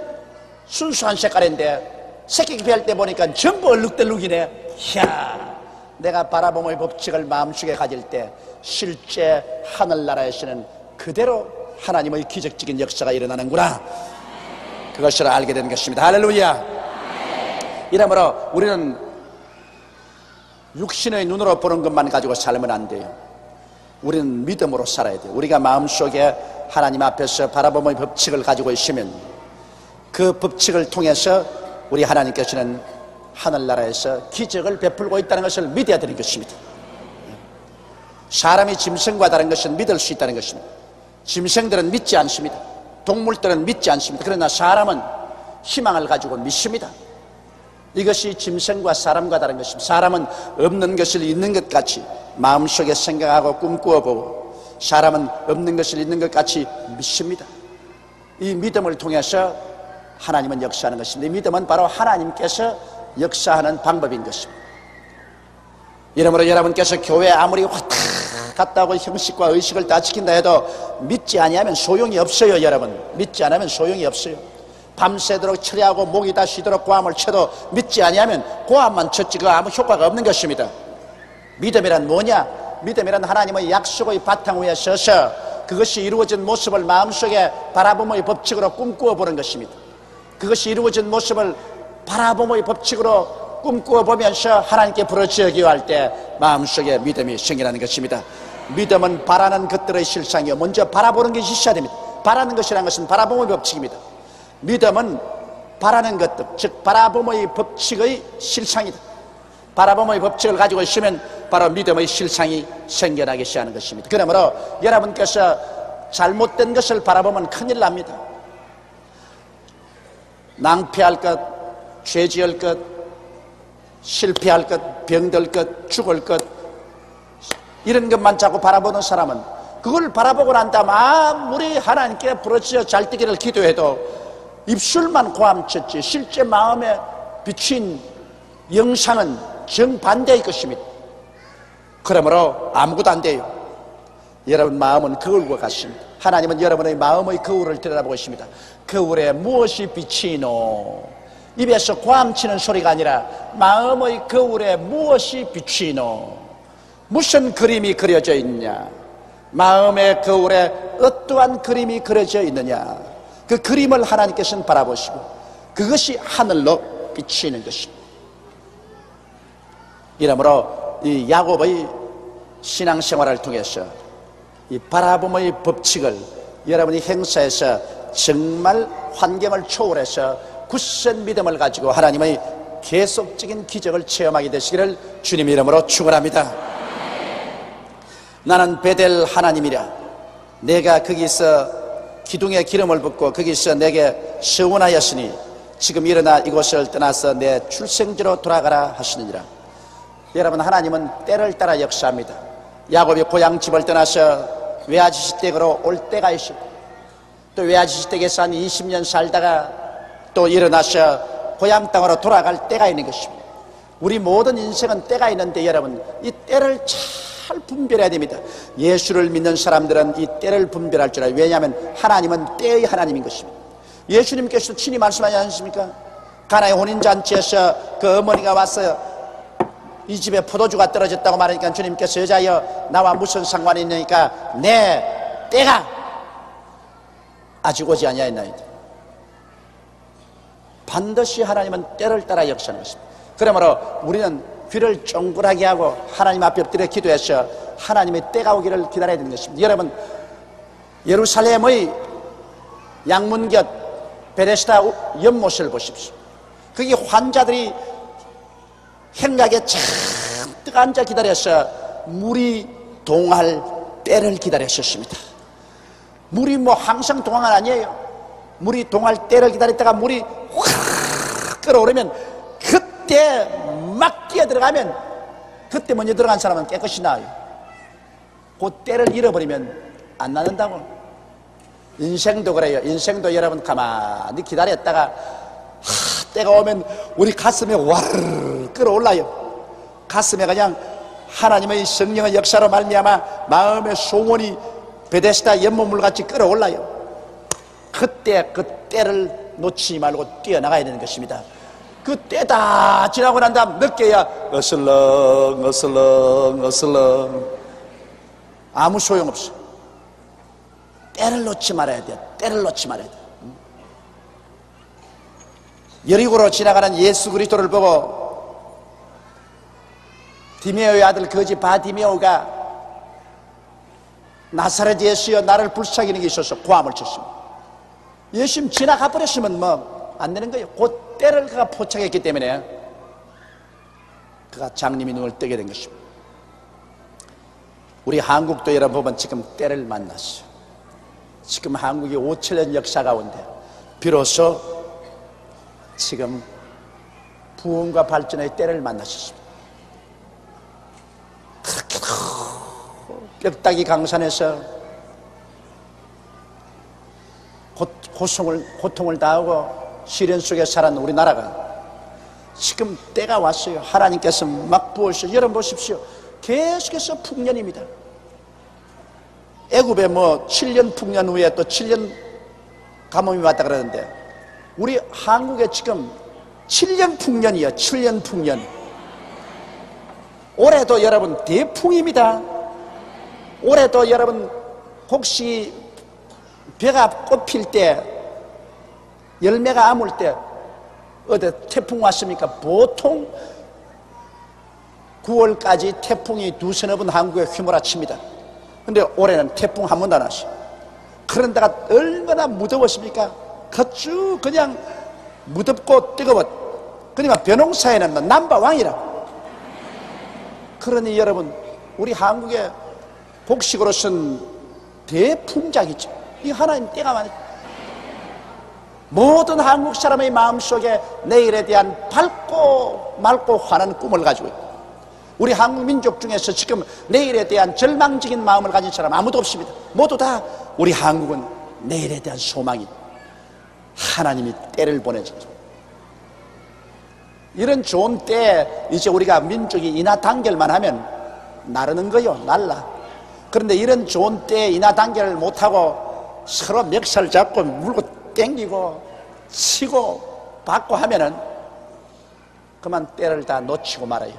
순수한 색깔인데 새끼 비할 때 보니까 전부 얼룩덜룩이네. 이야, 내가 바라봄의 법칙을 마음속에 가질 때 실제 하늘나라에서는 그대로 하나님의 기적적인 역사가 일어나는구나, 그것을 알게 된 것입니다. 할렐루야. 이러므로 우리는 육신의 눈으로 보는 것만 가지고 살면 안 돼요. 우리는 믿음으로 살아야 돼요. 우리가 마음속에 하나님 앞에서 바라봄의 법칙을 가지고 있으면 그 법칙을 통해서 우리 하나님께서는 하늘나라에서 기적을 베풀고 있다는 것을 믿어야 되는 것입니다. 사람이 짐승과 다른 것은 믿을 수 있다는 것입니다. 짐승들은 믿지 않습니다. 동물들은 믿지 않습니다. 그러나 사람은 희망을 가지고 믿습니다. 이것이 짐승과 사람과 다른 것입니다. 사람은 없는 것을 있는 것 같이 마음속에 생각하고 꿈꾸어보고, 사람은 없는 것을 있는 것 같이 믿습니다. 이 믿음을 통해서 하나님은 역사하는 것입니다. 이 믿음은 바로 하나님께서 역사하는 방법인 것입니다. 이러므로 여러분께서 교회에 아무리 왔다 갔다 하고 형식과 의식을 다 지킨다 해도 믿지 아니하면 소용이 없어요. 여러분, 믿지 않으면 소용이 없어요. 밤새도록 철야하고 목이 다 쉬도록 고함을 쳐도 믿지 아니하면 고함만 쳤지 그 아무 효과가 없는 것입니다. 믿음이란 뭐냐? 믿음이란 하나님의 약속의 바탕 위에 서서 그것이 이루어진 모습을 마음속에 바라봄의 법칙으로 꿈꾸어 보는 것입니다. 그것이 이루어진 모습을 바라봄의 법칙으로 꿈꾸어 보면서 하나님께 부르짖어 기도할 때 마음속에 믿음이 생겨나는 것입니다. 믿음은 바라는 것들의 실상이요, 먼저 바라보는 것이 있어야 됩니다. 바라는 것이라는 것은 바라봄의 법칙입니다. 믿음은 바라는 것들, 즉 바라봄의 법칙의 실상이다. 바라봄의 법칙을 가지고 있으면 바로 믿음의 실상이 생겨나기 시작하는 것입니다. 그러므로 여러분께서 잘못된 것을 바라보면 큰일 납니다. 낭패할 것, 죄지을 것, 실패할 것, 병들 것, 죽을 것, 이런 것만 자꾸 바라보는 사람은 그걸 바라보고 난 다음 아무리 하나님께 부르짖어 잘 되기를 기도해도 입술만 고함쳤지 실제 마음에 비친 영상은 정반대의 것입니다. 그러므로 아무것도 안 돼요. 여러분 마음은 거울과 같습니다. 하나님은 여러분의 마음의 거울을 들여다보고 있습니다. 거울에 무엇이 비치노? 입에서 고함치는 소리가 아니라 마음의 거울에 무엇이 비치노? 무슨 그림이 그려져 있냐? 마음의 거울에 어떠한 그림이 그려져 있느냐? 그 그림을 하나님께서는 바라보시고 그것이 하늘로 비치는 것입니다. 이러므로 이 야곱의 신앙생활을 통해서 이 바라봄의 법칙을 여러분이 행사해서 정말 환경을 초월해서 굳센 믿음을 가지고 하나님의 계속적인 기적을 체험하게 되시기를 주님 이름으로 축원합니다. 나는 베델 하나님이라. 내가 거기서 기둥에 기름을 붓고 거기서 내게 서원하였으니 지금 일어나 이곳을 떠나서 내 출생지로 돌아가라 하시느니라. 여러분, 하나님은 때를 따라 역사합니다. 야곱이 고향집을 떠나서 외아지시 댁으로 올 때가 있었고 또 외아지시 댁에서 한 20년 살다가 또 일어나서 고향 땅으로 돌아갈 때가 있는 것입니다. 우리 모든 인생은 때가 있는데 여러분, 이 때를 잘 분별해야 됩니다. 예수를 믿는 사람들은 이 때를 분별할 줄 알아요. 왜냐하면 하나님은 때의 하나님인 것입니다. 예수님께서 친히 말씀하지 않습니까? 가나의 혼인잔치에서 그 어머니가 왔어요. 이 집에 포도주가 떨어졌다고 말하니까 주님께서 여자여 나와 무슨 상관이 있느니까 내 때가 아직 오지 아니하였나이다. 반드시 하나님은 때를 따라 역사하는 것입니다. 그러므로 우리는 귀를 쫑긋하게 하고 하나님 앞에 엎드려 기도해서 하나님의 때가 오기를 기다려야 되는 것입니다. 여러분, 예루살렘의 양문곁 베데스다 연못을 보십시오. 거기 환자들이 행각에 잔뜩 앉아 기다려서 물이 동할 때를 기다렸었습니다. 물이 뭐 항상 동항은 아니에요. 물이 동할 때를 기다렸다가 물이 확 끓어오르면 그때 막 뛰어 들어가면 그때 먼저 들어간 사람은 깨끗이 나와요. 그 때를 잃어버리면 안 나는다고. 인생도 그래요. 인생도 여러분 가만히 기다렸다가 때가 오면 우리 가슴에 와르르 끌어올라요. 가슴에 그냥 하나님의 성령의 역사로 말미암아 마음의 소원이 베데스다 연못물같이 끌어올라요. 그때 그 때를 놓치지 말고 뛰어나가야 되는 것입니다. 그 때 다 지나고 난 다음 늦게야 어슬렁 어슬렁 어슬렁 아무 소용없어. 때를 놓지 말아야 돼요. 때를 놓지 말아야 돼요. 여리고로 지나가는 예수 그리스도를 보고 디메오의 아들 거지 바디메오가 나사렛 예수여 나를 불쌍히 여기게 있어서 고함을 쳤습니다. 예수님 지나가 버렸으면 뭐 안 되는 거예요. 그 때를 그가 포착했기 때문에 그가 장님이 눈을 뜨게 된 것입니다. 우리 한국도 여러분 보면 지금 때를 만났어요. 지금 한국이 5,000년 역사 가운데 비로소 지금 부흥과 발전의 때를 만나셨습니다. 그렇게도 뼈다귀 강산에서 고통을 다하고 시련 속에 살았는 우리나라가 지금 때가 왔어요. 하나님께서 막 부으셔. 여러분 보십시오. 계속해서 풍년입니다. 애굽에 뭐 7년 풍년 후에 또 7년 가뭄이 왔다 그러는데 우리 한국에 지금 7년 풍년이요. 7년 풍년. 올해도 여러분 대풍입니다. 올해도 여러분 혹시 벼가 꽃필 때 열매가 아물 때 어디 태풍 왔습니까? 보통 9월까지 태풍이 두서너 번 한국에 휘몰아칩니다. 근데 올해는 태풍 한 번도 안 왔어요. 그런 데가 얼마나 무더웠습니까? 쭉 그냥 무덥고 뜨거워. 그러니까 벼농사에는 넘버원이라고. 그러니 여러분 우리 한국의 복식으로서는 대풍작이죠. 이 하나님 때가 많이 모든 한국 사람의 마음속에 내일에 대한 밝고 맑고 환한 꿈을 가지고 있고 우리 한국 민족 중에서 지금 내일에 대한 절망적인 마음을 가진 사람 아무도 없습니다. 모두 다 우리 한국은 내일에 대한 소망이 하나님이 때를 보내주죠. 이런 좋은 때에 이제 우리가 민족이 인하단결만 하면 나르는 거요. 날라. 그런데 이런 좋은 때에 인하단결을 못하고 서로 멱살 잡고 물고 땡기고 치고 받고 하면은 그만 때를 다 놓치고 말아요.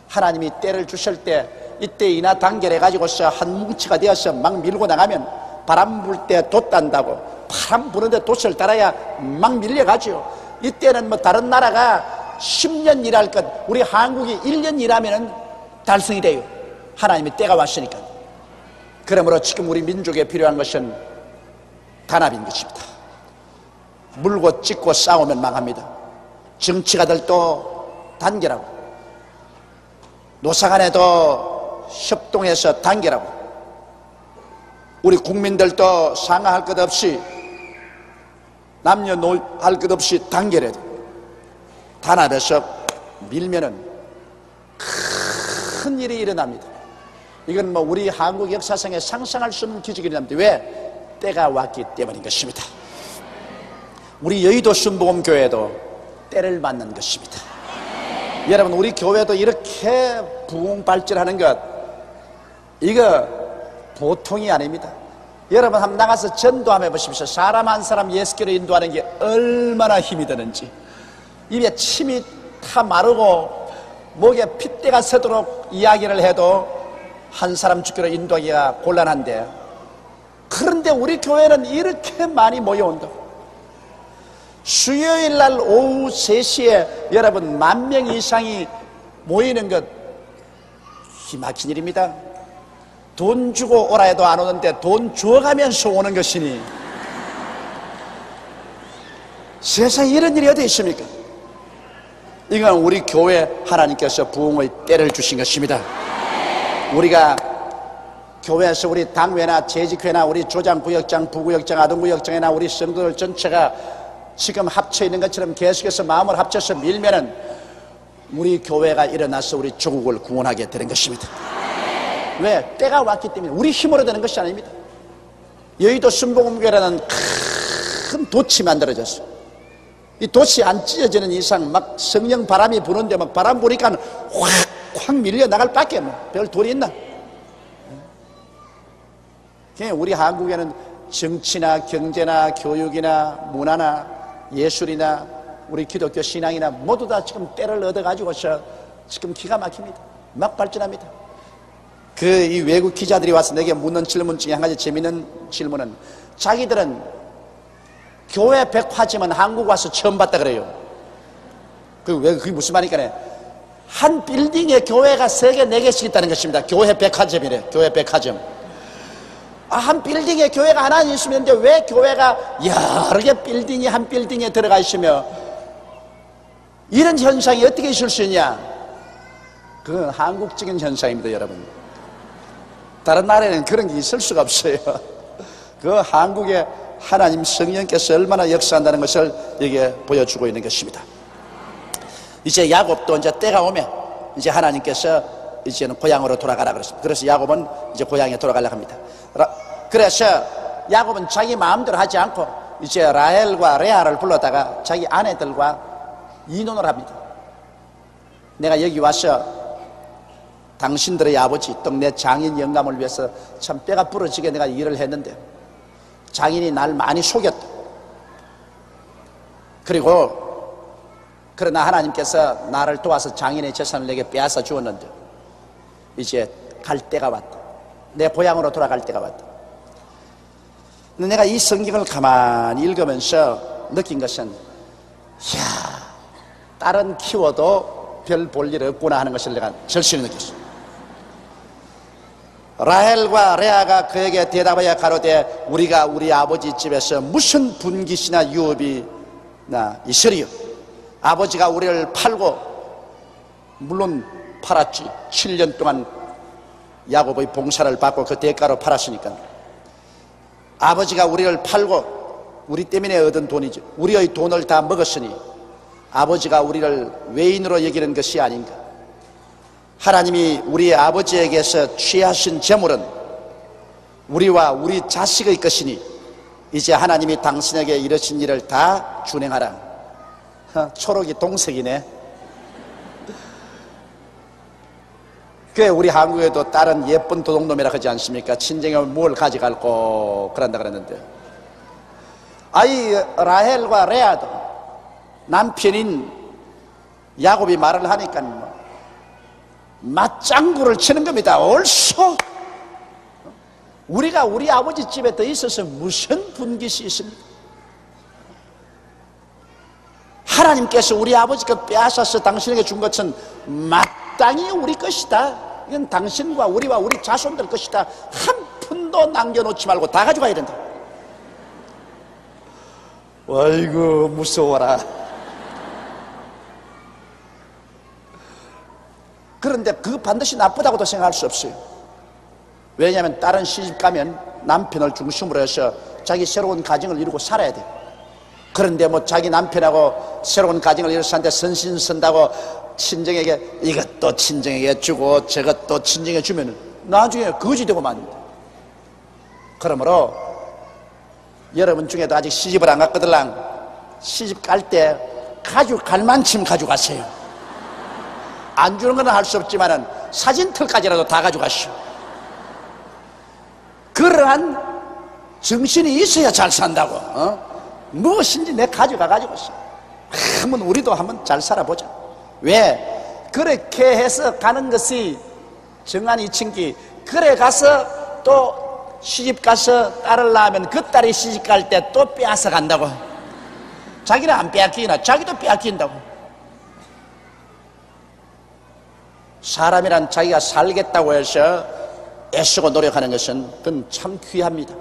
하나님이 때를 주실 때 이때 인하단결해 가지고서 한 뭉치가 되어서 막 밀고 나가면 바람 불 때 돛단다고 바람 부는데 돛을 따라야 막 밀려가죠. 이때는 뭐 다른 나라가 10년 일할 것 우리 한국이 1년 일하면은 달성이 돼요. 하나님이 때가 왔으니까. 그러므로 지금 우리 민족에 필요한 것은 단합인 것입니다. 물고 찢고 싸우면 망합니다. 정치가들도 단결하고 노사간에도 협동해서 단결하고 우리 국민들도 상하할 것 없이 남녀노할 것 없이 단결해야 돼. 단합해서 밀면은 큰 일이 일어납니다. 이건 뭐 우리 한국 역사상에 상상할 수 없는 기적이 일어납니다. 왜? 때가 왔기 때문인 것입니다. 우리 여의도 순복음교회도 때를 맞는 것입니다. 여러분, 우리 교회도 이렇게 부흥 발전하는 것, 이거 보통이 아닙니다. 여러분 한번 나가서 전도 한번 해보십시오. 사람 한 사람 예수께로 인도하는 게 얼마나 힘이 드는지. 입에 침이 타 마르고 목에 핏대가 서도록 이야기를 해도 한 사람 주께로 인도하기가 곤란한데, 그런데 우리 교회는 이렇게 많이 모여온다고. 수요일 날 오후 3시에 여러분 10,000명 이상이 모이는 것, 기막힌 일입니다. 돈 주고 오라 해도 안 오는데 돈 주어가면서 오는 것이니 세상에 이런 일이 어디 있습니까? 이건 우리 교회 하나님께서 부흥의 때를 주신 것입니다. 우리가 교회에서 우리 당회나 재직회나 우리 조장구역장, 부구역장, 아동구역장이나 우리 성도들 전체가 지금 합쳐 있는 것처럼 계속해서 마음을 합쳐서 밀면은 우리 교회가 일어나서 우리 조국을 구원하게 되는 것입니다. 왜? 때가 왔기 때문에. 우리 힘으로 되는 것이 아닙니다. 여의도 순복음교회라는 큰 돛이 만들어졌어. 이 돛이 안 찢어지는 이상 막 성령 바람이 부는데 막 바람 부니까 확 밀려 나갈 밖에 별 돌이 있나? 우리 한국에는 정치나 경제나 교육이나 문화나 예술이나 우리 기독교 신앙이나 모두 다 지금 때를 얻어가지고서 지금 기가 막힙니다. 막 발전합니다. 이 외국 기자들이 와서 내게 묻는 질문 중에 한 가지 재미있는 질문은, 자기들은 교회 백화점은 한국 와서 처음 봤다 그래요. 그게 무슨 말이니까, 한 빌딩에 교회가 3개, 4개씩 있다는 것입니다. 교회 백화점이래. 교회 백화점. 한 빌딩에 교회가 하나 있으면 되는데 왜 교회가 여러 개 빌딩이 한 빌딩에 들어가 있으며 이런 현상이 어떻게 있을 수 있냐? 그건 한국적인 현상입니다, 여러분. 다른 나라에는 그런 게 있을 수가 없어요. 그 한국의 하나님 성령께서 얼마나 역사한다는 것을 여기에 보여주고 있는 것입니다. 이제 야곱도 이제 때가 오면 이제 하나님께서 이제는 고향으로 돌아가라 그랬습니다. 그래서 야곱은 이제 고향에 돌아가려고 합니다. 그래서 야곱은 자기 마음대로 하지 않고 이제 라헬과 레아를 불러다가 자기 아내들과 이혼을 합니다. 내가 여기 와서 당신들의 아버지 또 내 장인 영감을 위해서 참 뼈가 부러지게 내가 일을 했는데 장인이 날 많이 속였다. 그러나 하나님께서 나를 도와서 장인의 재산을 내게 빼앗아 주었는데 이제 갈 때가 왔다. 내 고향으로 돌아갈 때가 왔다. 근데 내가 이 성경을 가만히 읽으면서 느낀 것은, 이야, 딸은 키워도 별 볼 일 없구나 하는 것을 내가 절실히 느꼈어요. 라헬과 레아가 그에게 대답하여 가로되 우리가 우리 아버지 집에서 무슨 분깃이나 유업이나 있으리요. 아버지가 우리를 팔고, 물론 팔았지. 7년 동안 야곱의 봉사를 받고 그 대가로 팔았으니까. 아버지가 우리를 팔고 우리 때문에 얻은 돈이죠. 우리의 돈을 다 먹었으니 아버지가 우리를 외인으로 여기는 것이 아닌가. 하나님이 우리 아버지에게서 취하신 재물은 우리와 우리 자식의 것이니 이제 하나님이 당신에게 이르신 일을 다 준행하라. 초록이 동색이네. 그 우리 한국에도 딸은 예쁜 도둑놈이라 하지 않습니까? 친정에 뭘 가져갈고 그런다 그랬는데, 이 라헬과 레아도 남편인 야곱이 말을 하니까 맞장구를 치는 겁니다. 옳소. 우리가 우리 아버지 집에 더 있어서 무슨 분깃이 있습니까? 하나님께서 우리 아버지가 빼앗아서 당신에게 준 것은 마땅히 우리 것이다. 이건 당신과 우리와 우리 자손들 것이다. 한 푼도 남겨놓지 말고 다 가져가야 된다. 아이고 무서워라. 그런데 그 반드시 나쁘다고도 생각할 수 없어요. 왜냐하면 다른 시집 가면 남편을 중심으로 해서 자기 새로운 가정을 이루고 살아야 돼. 그런데 뭐 자기 남편하고 새로운 가정을 이루고 사는데 선신선다고 친정에게 이것도 친정에게 주고 저것도 친정에 주면 나중에 거지 되고 맙니다. 그러므로 여러분 중에도 아직 시집을 안 갔거들랑 시집 갈 때 가져갈 만큼 가져가세요. 안 주는 건 할 수 없지만은 사진틀까지라도 다 가져가시오. 그러한 정신이 있어야 잘 산다고. 무엇인지 내 가져가가지고 한번 우리도 한번 잘 살아보자. 왜? 그렇게 해서 가는 것이 정한 이친기. 그래 가서 또 시집 가서 딸을 낳으면 그 딸이 시집 갈 때 또 빼앗아 간다고. 자기는 안 빼앗기나 자기도 빼앗긴다고. 사람이란 자기가 살겠다고 해서 애쓰고 노력하는 것은 그건 참 귀합니다.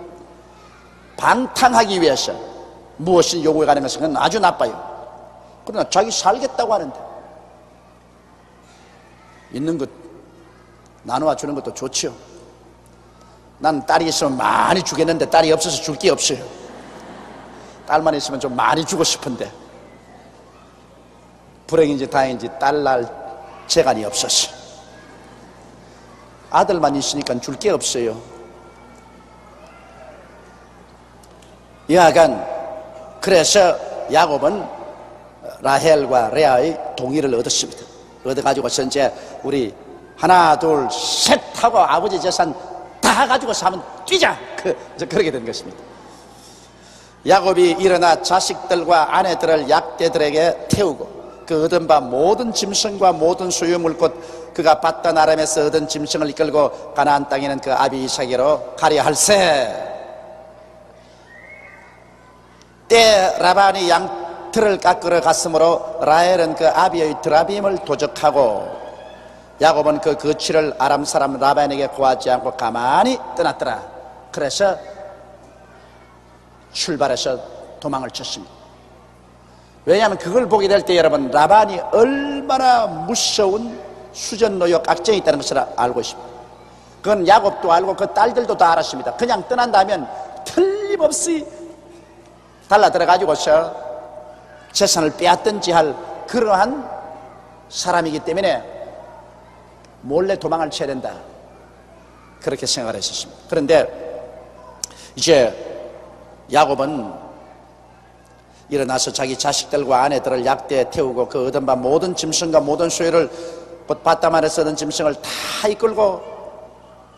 방탕하기 위해서 무엇을 요구해 가는 것은 그건 아주 나빠요. 그러나 자기 살겠다고 하는데 있는 것 나누어 주는 것도 좋지요. 난 딸이 있으면 많이 주겠는데 딸이 없어서 줄 게 없어요. 딸만 있으면 좀 많이 주고 싶은데 불행인지 다행인지 딸 낳을 재간이 없었어. 아들만 있으니까 줄 게 없어요. 여하간 그래서 야곱은 라헬과 레아의 동의를 얻었습니다. 얻어가지고서 이제 우리 하나 둘 셋 하고 아버지 재산 다 가지고서 한번 뛰자, 그렇게 된 것입니다. 야곱이 일어나 자식들과 아내들을 약대들에게 태우고 그 얻은 바 모든 짐승과 모든 소유물 곧 그가 받던 아람에서 얻은 짐승을 이끌고 가나안 땅에는 그 아비 이삭에게로 가려 할세. 때 라반이 양털을 깎으러 갔으므로 라헬은 그 아비의 드라빔을 도적하고 야곱은 그 거취를 아람 사람 라반에게 구하지 않고 가만히 떠났더라. 그래서 출발해서 도망을 쳤습니다. 왜냐하면 그걸 보게 될 때 여러분 라반이 얼마나 무서운 수전노역 악정이 있다는 것을 알고 있습니다. 그건 야곱도 알고 그 딸들도 다 알았습니다. 그냥 떠난다면 틀림없이 달라들어가지고서 재산을 빼앗든지 할 그러한 사람이기 때문에 몰래 도망을 쳐야 된다, 그렇게 생각을 했었습니다. 그런데 이제 야곱은 일어나서 자기 자식들과 아내들을 약대에 태우고 그 얻은 바 모든 짐승과 모든 소유를 곧 바다만에서 얻은 짐승을 다 이끌고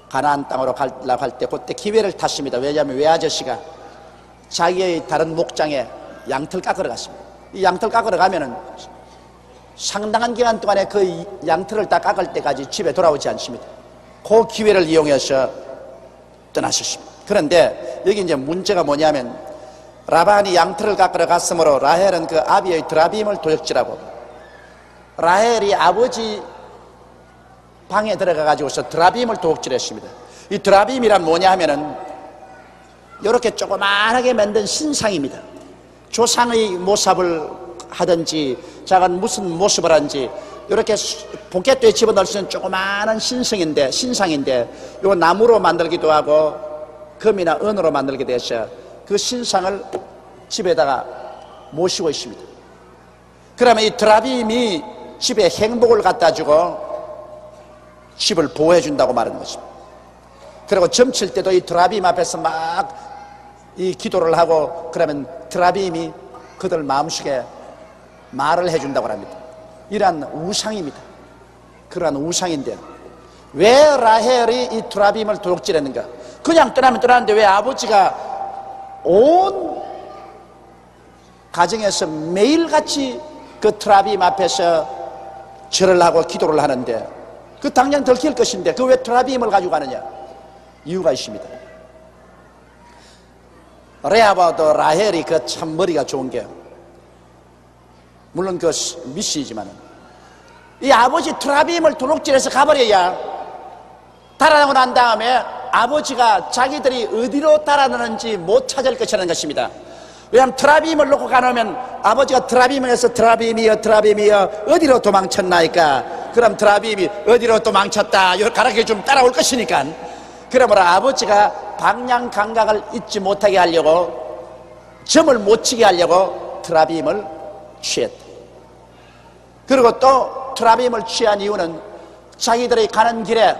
가나안 땅으로 가려고 할 때 그때 기회를 탔습니다. 왜냐하면 외아저씨가 자기의 다른 목장에 양털 깎으러 갔습니다. 이 양털 깎으러 가면은 상당한 기간 동안에 그 양털을 다 깎을 때까지 집에 돌아오지 않습니다. 그 기회를 이용해서 떠나셨습니다. 그런데 여기 이제 문제가 뭐냐면 라반이 양털을 깎으러 갔으므로 라헬은 그 아비의 드라빔을 도적질하고 라헬이 아버지 방에 들어가 가지고서 드라빔을 도적질했습니다. 이 드라빔이란 뭐냐 하면은 이렇게 조그만하게 만든 신상입니다. 조상의 모습을 하든지 작은 무슨 모습을 하든지 이렇게 포켓도에 집어넣을 수 있는 조그마한 신상인데 이거 나무로 만들기도 하고 금이나 은으로 만들기도 해서 그 신상을 집에다가 모시고 있습니다. 그러면 이 드라빔이 집에 행복을 갖다 주고 집을 보호해 준다고 말하는 것입니다. 그리고 점칠 때도 이 드라빔 앞에서 막 이 기도를 하고 그러면 드라빔이 그들 마음속에 말을 해준다고 합니다. 이러한 우상입니다. 그러한 우상인데 왜 라헬이 이 드라빔을 도둑질했는가? 그냥 떠나면 떠나는데 왜 아버지가 온 가정에서 매일같이 그 드라빔 앞에서 절을 하고 기도를 하는데 그 당장 들킬 것인데 그 왜 드라빔을 가지고 가느냐? 이유가 있습니다. 레아바도 라헬이 그 참 머리가 좋은 게 물론 그 미씨이지만 이 아버지 드라빔을 도둑질해서 가버려야 달아나고 난 다음에 아버지가 자기들이 어디로 달아나는지 못 찾을 것이라는 것입니다. 왜냐하면 드라빔을 놓고 가놓으면 아버지가 드라빔을 해서 드라빔이여 어디로 도망쳤나이까? 그럼 드라빔이 어디로 도망쳤다 가락에 좀 따라올 것이니까 그러므로 아버지가 방향 감각을 잊지 못하게 하려고 점을 못 치게 하려고 드라빔을 취했다. 그리고 또 드라빔을 취한 이유는 자기들이 가는 길에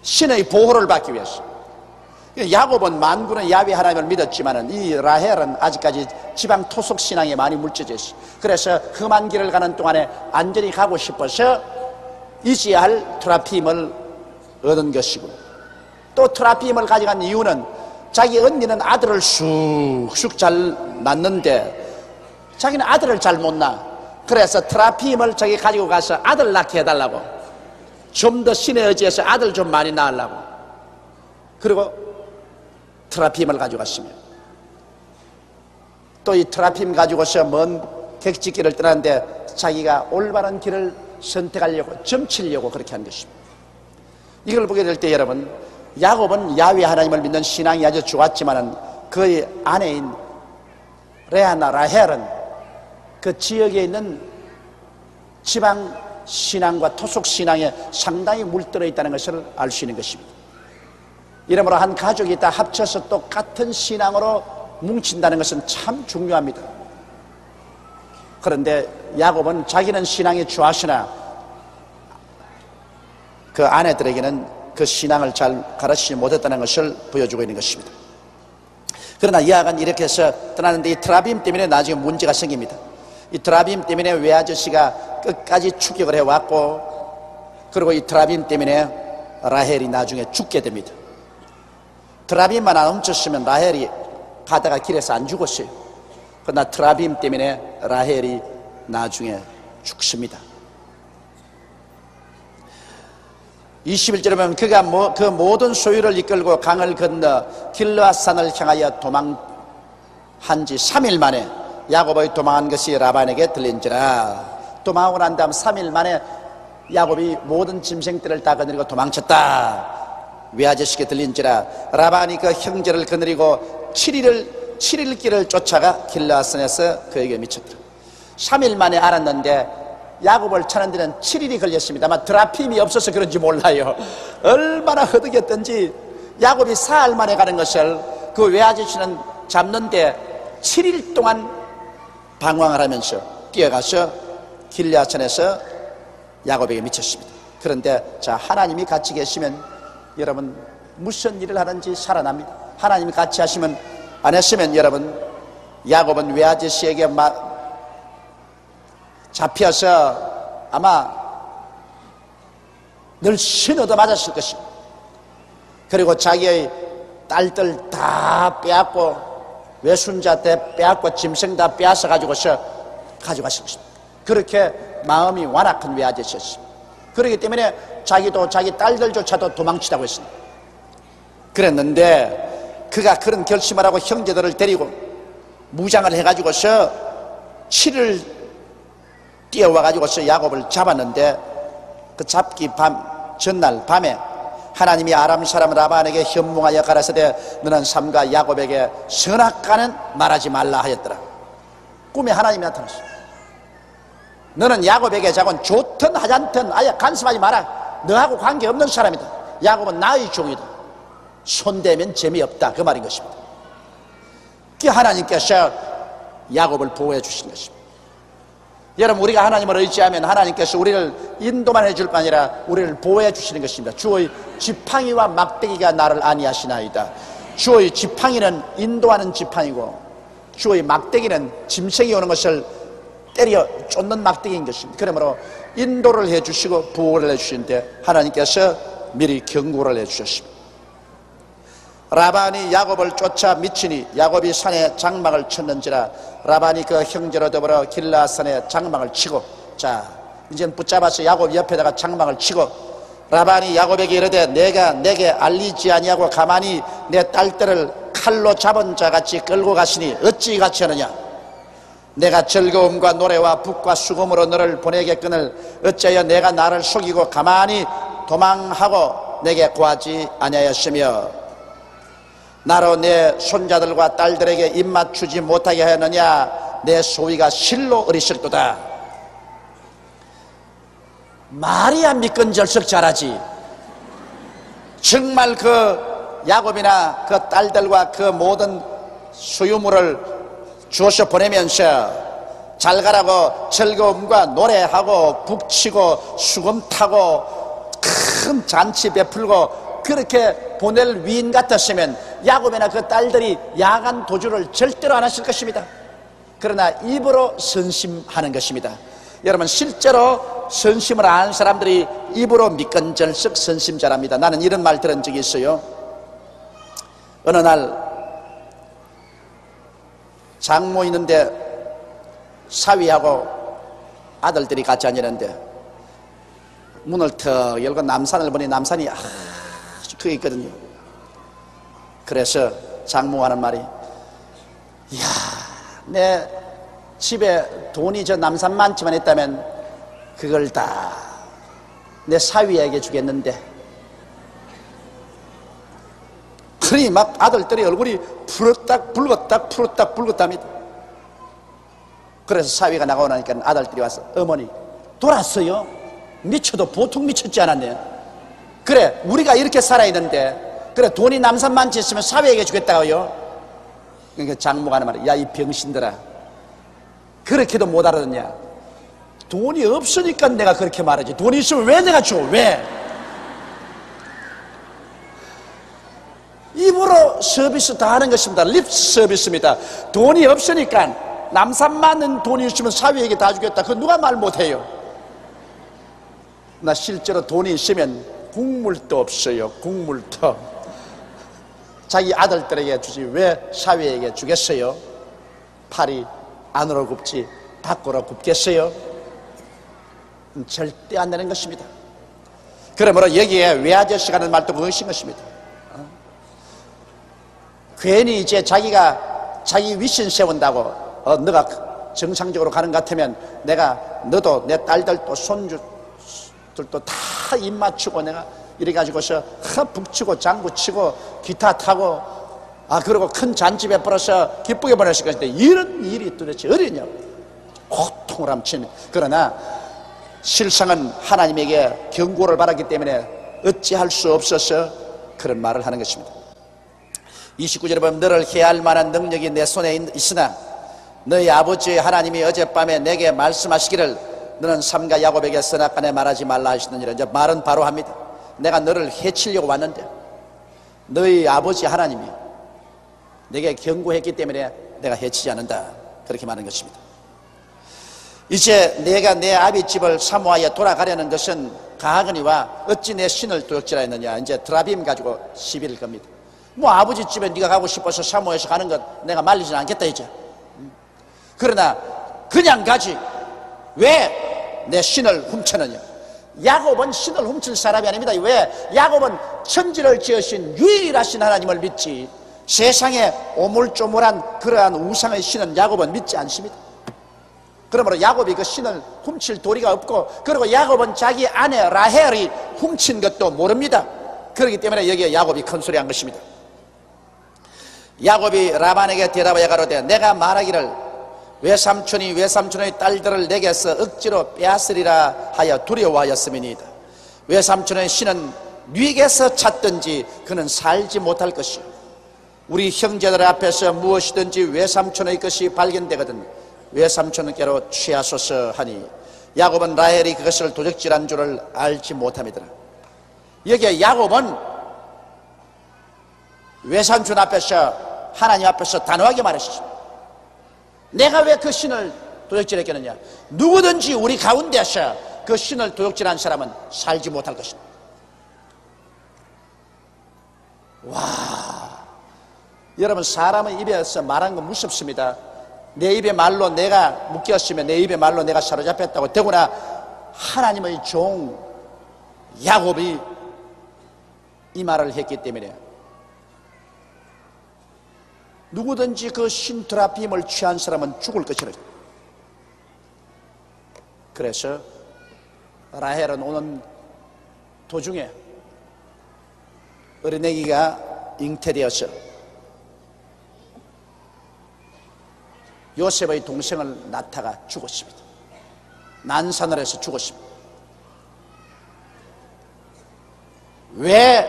신의 보호를 받기 위해서 야곱은 만군의 야훼 하나님을 믿었지만은 이 라헬은 아직까지 지방 토속 신앙에 많이 물져져 있어. 그래서 험한 길을 가는 동안에 안전히 가고 싶어서 잊어야 할 트라핌을 얻은 것이고, 또 트라핌을 가져간 이유는 자기 언니는 아들을 쑥쑥 잘 낳는데 자기는 아들을 잘 못 낳아. 그래서 트라핌을 저기 가지고 가서 아들 낳게 해달라고, 좀 더 신의 의지에서 아들 좀 많이 낳으려고, 그리고 트라핌을 가져갔으며, 또 이 트라핌 가지고서 먼 객지길을 떠나는데 자기가 올바른 길을 선택하려고, 점치려고 그렇게 한 것입니다. 이걸 보게 될 때 여러분, 야곱은 야훼 하나님을 믿는 신앙이 아주 좋았지만은 그의 아내인 레아나 라헬은 그 지역에 있는 지방 신앙과 토속 신앙에 상당히 물들어 있다는 것을 알 수 있는 것입니다. 이러므로 한 가족이 다 합쳐서 똑같은 신앙으로 뭉친다는 것은 참 중요합니다. 그런데 야곱은 자기는 신앙이 좋았으나 그 아내들에게는 그 신앙을 잘 가르치지 못했다는 것을 보여주고 있는 것입니다. 그러나 야곱은 이렇게 해서 떠나는데 이 트라빔 때문에 나중에 문제가 생깁니다. 이 트라빔 때문에 외아저씨가 끝까지 추격을 해왔고, 그리고 이 트라빔 때문에 라헬이 나중에 죽게 됩니다. 트라빔만 안 훔쳤으면 라헬이 가다가 길에서 안 죽었어요. 그러나 트라빔 때문에 라헬이 나중에 죽습니다. 21절에 보면 그가 그 모든 소유를 이끌고 강을 건너 길르앗산을 향하여 도망한 지 3일 만에 야곱의 도망한 것이 라반에게 들린지라. 도망하고 난 다음 3일 만에 야곱이 모든 짐승들을 다 거느리고 도망쳤다. 외아저씨에게 들린지라. 라반이 그 형제를 거느리고 7일 길을 쫓아가 길르앗산에서 그에게 미쳤더라. 3일 만에 알았는데 야곱을 찾는 데는 7일이 걸렸습니다. 아마 트라핌이 없어서 그런지 몰라요. 얼마나 허덕였던지 야곱이 사흘 만에 가는 것을 그 외아저씨는 잡는데 7일 동안 방황을 하면서 뛰어가서 길르앗산에서 야곱에게 미쳤습니다. 그런데 자, 하나님이 같이 계시면 여러분 무슨 일을 하든지 살아납니다. 하나님이 같이 하시면, 안 했으면 여러분 야곱은 외아저씨에게 잡혀서 아마 늘 신어도 맞았을 것입니다. 그리고 자기의 딸들 다 빼앗고, 외순자 때 빼앗고, 짐승 다 빼앗아 가지고서 가져갔을 것입니다. 그렇게 마음이 완악한 외아저씨였습니다. 그렇기 때문에 자기도 자기 딸들조차도 도망치라고 했습니다. 그랬는데 그가 그런 결심을 하고 형제들을 데리고 무장을 해가지고서 7일 뛰어와가지고서 야곱을 잡았는데, 그 잡기 전날 밤에 하나님이 아람 사람 라반에게 현몽하여 가라사대 너는 삼가 야곱에게 선악과는 말하지 말라 하였더라. 꿈에 하나님이 나타났어. 너는 야곱에게 자곤 좋든 하잔든 아예 간섭하지 마라. 너하고 관계없는 사람이다. 야곱은 나의 종이다. 손대면 재미없다. 그 말인 것입니다. 그 하나님께서 야곱을 보호해 주신 것입니다. 여러분, 우리가 하나님을 의지하면 하나님께서 우리를 인도만 해줄 뿐 아니라 우리를 보호해 주시는 것입니다. 주의 지팡이와 막대기가 나를 안위하시나이다. 주의 지팡이는 인도하는 지팡이고 주의 막대기는 짐승이 오는 것을 때려 쫓는 막대기인 것입니다. 그러므로 인도를 해주시고 보호를 해주시는데 하나님께서 미리 경고를 해주셨습니다. 라반이 야곱을 쫓아 미치니 야곱이 산에 장막을 쳤는지라. 라반이 그 형제로 더불어 길르앗산에 장막을 치고, 자 이제는 붙잡아서 야곱 옆에다가 장막을 치고, 라반이 야곱에게 이르되 내가 내게 알리지 아니하고 가만히 내 딸들을 칼로 잡은 자같이 끌고 가시니 어찌 같이 하느냐. 내가 즐거움과 노래와 북과 수금으로 너를 보내겠거늘 어찌하여 내가 나를 속이고 가만히 도망하고 내게 구하지 아니하였으며 나로 내 손자들과 딸들에게 입맞추지 못하게 하였느냐. 내 소위가 실로 어리석도다. 말이야 미끈절석 잘하지. 정말 그 야곱이나 그 딸들과 그 모든 소유물을 주어서 보내면서 잘 가라고 즐거움과 노래하고 북치고 수금 타고 큰 잔치 베풀고 그렇게 보낼 위인 같았으면 야곱이나 그 딸들이 야간 도주를 절대로 안 하실 것입니다. 그러나 입으로 선심하는 것입니다. 여러분, 실제로 선심을 안 하는 사람들이 입으로 미끈절석 선심자랍니다. 나는 이런 말 들은 적이 있어요. 어느 날 장모 있는데 사위하고 아들들이 같이 앉았는데 문을 턱 열고 남산을 보니 남산이 아주 크게 있거든요. 그래서 장모가 하는 말이, 이야, 내 집에 돈이 저 남산만치만 있다면 그걸 다 내 사위에게 주겠는데. 그러니 막 아들들이 얼굴이 푸르딱 붉었다 푸르딱 붉었답니다. 그래서 사위가 나가오니까 아들들이 와서, 어머니 돌았어요? 미쳐도 보통 미쳤지 않았네요. 그래, 우리가 이렇게 살아야 되는데, 그래 돈이 남산만치 있으면 사위에게 주겠다고요. 그러니까 장모가 하는 말이, 야 이 병신들아, 그렇게도 못 알아듣냐? 돈이 없으니까 내가 그렇게 말하지, 돈이 있으면 왜 내가 줘? 왜? 입으로 서비스 다 하는 것입니다. 립 서비스입니다. 돈이 없으니까 남산만은 돈이 있으면 사위에게 다 주겠다. 그거 누가 말 못해요? 나 실제로 돈이 있으면 국물도 없어요. 국물도. 자기 아들들에게 주지 왜 사위에게 주겠어요? 팔이 안으로 굽지 밖으로 굽겠어요? 절대 안 되는 것입니다. 그러므로 여기에 외아저씨가 하는 말도 그것인 것입니다. 괜히 이제 자기가 자기 위신 세운다고 너가 정상적으로 가는 것 같으면 내가 너도 내 딸들도 손주들도 다 입 맞추고 내가 이래가지고서 북치고 장구치고 기타 타고 그리고 큰 잔집에 벌어서 기쁘게 보냈을 것인데 이런 일이 도대체 어디냐고 고통을 함치는. 그러나 실상은 하나님에게 경고를 받았기 때문에 어찌할 수 없어서 그런 말을 하는 것입니다. 29절에 보면 너를 해할 만한 능력이 내 손에 있으나 너희 아버지 하나님이 어젯밤에 내게 말씀하시기를 너는 삼가 야곱에게 선악간에 말하지 말라 하시느니라. 이제 말은 바로 합니다. 내가 너를 해치려고 왔는데 너희 아버지 하나님이 내게 경고했기 때문에 내가 해치지 않는다, 그렇게 말하는 것입니다. 이제 내가 내 아비 집을 사모하여 돌아가려는 것은 가하거니와 어찌 내 신을 도적질하였느냐. 이제 드라빔 가지고 시비를 겁니다. 뭐 아버지 집에 네가 가고 싶어서 사모해서 가는 것 내가 말리진 않겠다 이제. 그러나 그냥 가지 왜 내 신을 훔쳤느냐. 야곱은 신을 훔칠 사람이 아닙니다. 왜? 야곱은 천지를 지으신 유일하신 하나님을 믿지 세상에 오물조물한 그러한 우상의 신은 야곱은 믿지 않습니다. 그러므로 야곱이 그 신을 훔칠 도리가 없고, 그리고 야곱은 자기 아내 라헬이 훔친 것도 모릅니다. 그렇기 때문에 여기에 야곱이 큰 소리 한 것입니다. 야곱이 라반에게 대답하여 가로되 내가 말하기를 외삼촌이 외삼촌의 딸들을 내게서 억지로 빼앗으리라 하여 두려워하였음이니이다. 외삼촌의 신은 뉘게서 찾든지 그는 살지 못할 것이요 우리 형제들 앞에서 무엇이든지 외삼촌의 것이 발견되거든 외삼촌께로 취하소서 하니 야곱은 라헬이 그것을 도적질한 줄을 알지 못함이더라. 여기에 야곱은 외삼촌 앞에서 하나님 앞에서 단호하게 말했습니다. 내가 왜 그 신을 도적질했겠느냐. 누구든지 우리 가운데서 그 신을 도적질한 사람은 살지 못할 것입니다. 와, 여러분, 사람의 입에서 말하는 건 무섭습니다. 내 입의 말로 내가 묶였으면 내 입의 말로 내가 사로잡혔다고. 더구나 하나님의 종 야곱이 이 말을 했기 때문에 누구든지 그 신 드라빔을 취한 사람은 죽을 것이라. 그래서 라헬은 오는 도중에 어린애기가 잉태되어서 요셉의 동생을 낳다가 죽었습니다. 난산을 해서 죽었습니다. 왜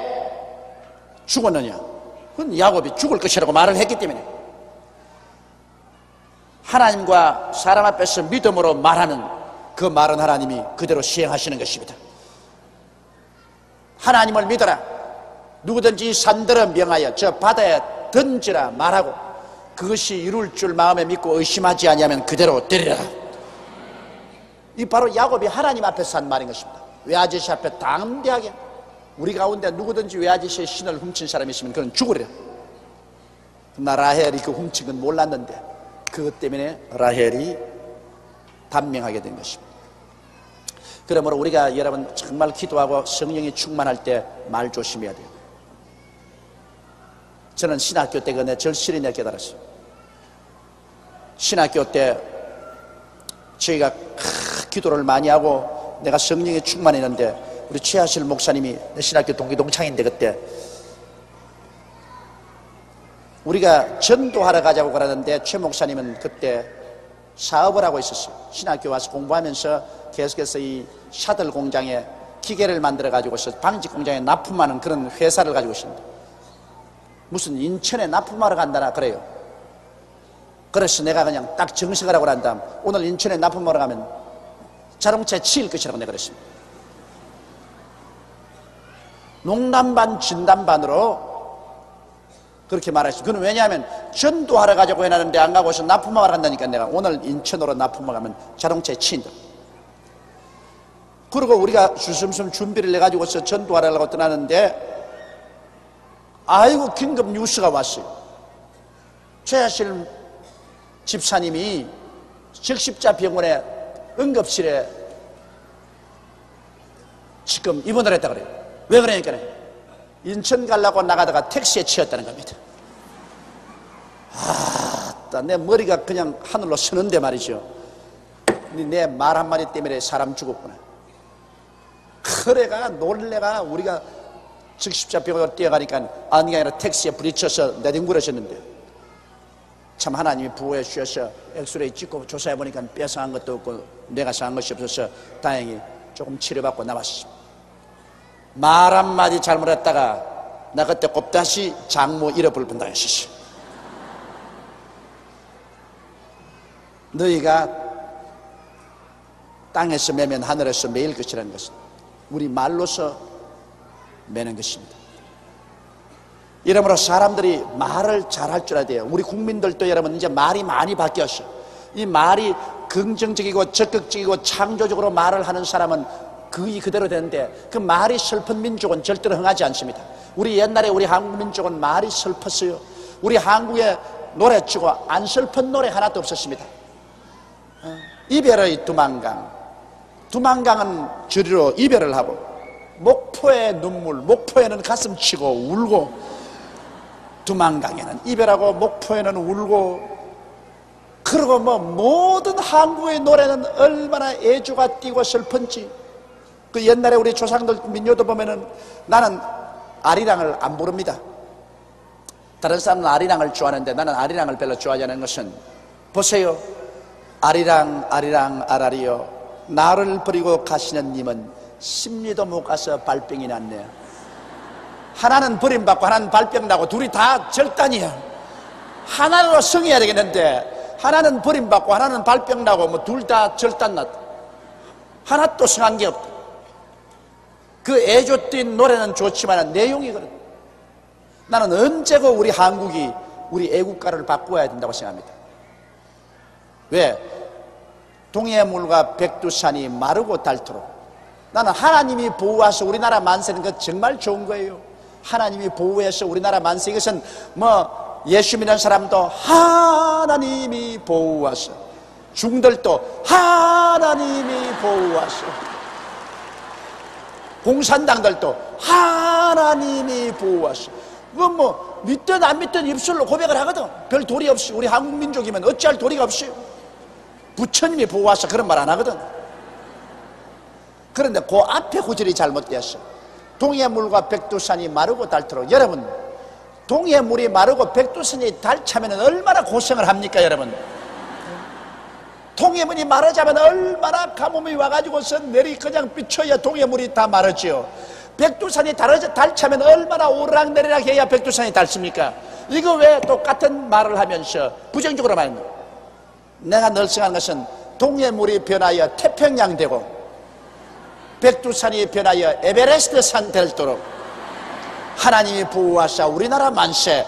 죽었느냐? 그건 야곱이 죽을 것이라고 말을 했기 때문에. 하나님과 사람 앞에서 믿음으로 말하는 그 말은 하나님이 그대로 시행하시는 것입니다. 하나님을 믿어라. 누구든지 이 산들을 명하여 저 바다에 던지라 말하고 그것이 이룰 줄 마음에 믿고 의심하지 아니하면 그대로 되리라. 이 바로 야곱이 하나님 앞에서 한 말인 것입니다. 외아저씨 앞에 담대하게, 우리 가운데 누구든지 외아저씨의 신을 훔친 사람이 있으면 그는 죽으리라. 나 라헬이 그 훔친 건 몰랐는데 그것 때문에 라헬이 단명하게 된 것입니다. 그러므로 우리가 여러분 정말 기도하고 성령이 충만할 때 말 조심해야 돼요. 저는 신학교 때 그내 절실히 내 깨달았어요. 신학교 때 저희가 기도를 많이 하고 내가 성령에 충만했는데 우리 최하실 목사님이 내 신학교 동기 동창인데 그때 우리가 전도하러 가자고 그러는데 최 목사님은 그때 사업을 하고 있었어요. 신학교 와서 공부하면서 계속해서 이 샤들 공장에 기계를 만들어 가지고 있어서 방직 공장에 납품하는 그런 회사를 가지고 있습니다. 무슨 인천에 납품하러 간다나 그래요. 그래서 내가 그냥 딱 정식을 하고 난 다음 오늘 인천에 납품하러 가면 자동차에 치일 것이라고 내가 그랬습니다. 농담 반 진담 반으로 그렇게 말했어요. 그건 왜냐하면 전도하러 가자고 해놨는데 안 가고서 납품하러 간다니까 내가 오늘 인천으로 납품하러 가면 자동차에 치인다. 그리고 우리가 수숨숨 준비를 해가지고서 전도하려고 떠나는데 아이고 긴급 뉴스가 왔어요. 최하실 집사님이 적십자병원에 응급실에 지금 입원을 했다 그래요. 왜 그러니까 인천 가려고 나가다가 택시에 치였다는 겁니다. 내 머리가 그냥 하늘로 서는데 말이죠. 내 말 한마디 때문에 사람 죽었구나. 그래가 놀래가 우리가 적십자병원으로 뛰어가니까 아는 게 아니라 택시에 부딪혀서 내뒹굴어졌는데 참 하나님이 부호해 주셔서 엑스레이 찍고 조사해 보니까 뼈 상한 것도 없고 뇌가 상한 것이 없어서 다행히 조금 치료받고 나왔습니다. 말 한마디 잘못했다가 나 그때 곱다시 장모 잃어버릴 뻔 당했었어. 너희가 땅에서 매면 하늘에서 매일 것이라는 것은 우리 말로서 매는 것입니다. 이러므로 사람들이 말을 잘할 줄 알아야 돼요. 우리 국민들도 여러분 이제 말이 많이 바뀌었어요. 이 말이 긍정적이고 적극적이고 창조적으로 말을 하는 사람은 그이 그대로 되는데 그 말이 슬픈 민족은 절대로 흥하지 않습니다. 우리 옛날에 우리 한국 민족은 말이 슬펐어요. 우리 한국에 노래치고 안 슬픈 노래 하나도 없었습니다. 이별의 두만강은 저리로 이별을 하고 목포의 눈물, 목포에는 가슴 치고 울고 두만강에는 이별하고 목포에는 울고 그리고 모든 한국의 노래는 얼마나 애주가 띄고 슬픈지 그 옛날에 우리 조상들 민요도 보면은 나는 아리랑을 안 부릅니다. 다른 사람은 아리랑을 좋아하는데 나는 아리랑을 별로 좋아하지 않는 것은 보세요. 아리랑 아리랑 아라리요 나를 버리고 가시는 님은 심리도 못 가서 발병이 났네. 하나는 버림받고 하나는 발병 나고 둘이 다 절단이야. 하나로 성해야 되겠는데 하나는 버림받고 하나는 발병 나고 둘 다 절단 났다. 하나도 성한 게 없다. 그 애조 띈 노래는 좋지만 내용이 그렇다. 나는 언제고 우리 한국이 우리 애국가를 바꾸어야 된다고 생각합니다. 왜? 동해물과 백두산이 마르고 닳도록 나는 하나님이 보호하셔 우리나라 만세는 그 정말 좋은 거예요. 하나님이 보호해서 우리나라 만세 이것은 예수 믿는 사람도 하나님이 보호하셔 중들도 하나님이 보호하셔 공산당들도 하나님이 보호하셔 믿든 안 믿든 입술로 고백을 하거든. 별 도리 없이 우리 한국 민족이면 어찌할 도리가 없어요. 부처님이 보호하셔 그런 말 안 하거든. 그런데 그 앞에 구절이 잘못되었어. 동해물과 백두산이 마르고 닳도록. 여러분 동해물이 마르고 백두산이 닳으면 얼마나 고생을 합니까 여러분. 동해물이 마르자면 얼마나 가뭄이 와가지고서 내리 그냥 비춰야 동해물이 다 마르지요. 백두산이 닳으면 얼마나 오르락내리락 해야 백두산이 닳습니까. 이거 왜 똑같은 말을 하면서 부정적으로 말합니까. 내가 늘 생각하는 것은 동해물이 변하여 태평양 되고 백두산이 변하여 에베레스트 산 되도록 하나님이 보호하사 우리나라 만세.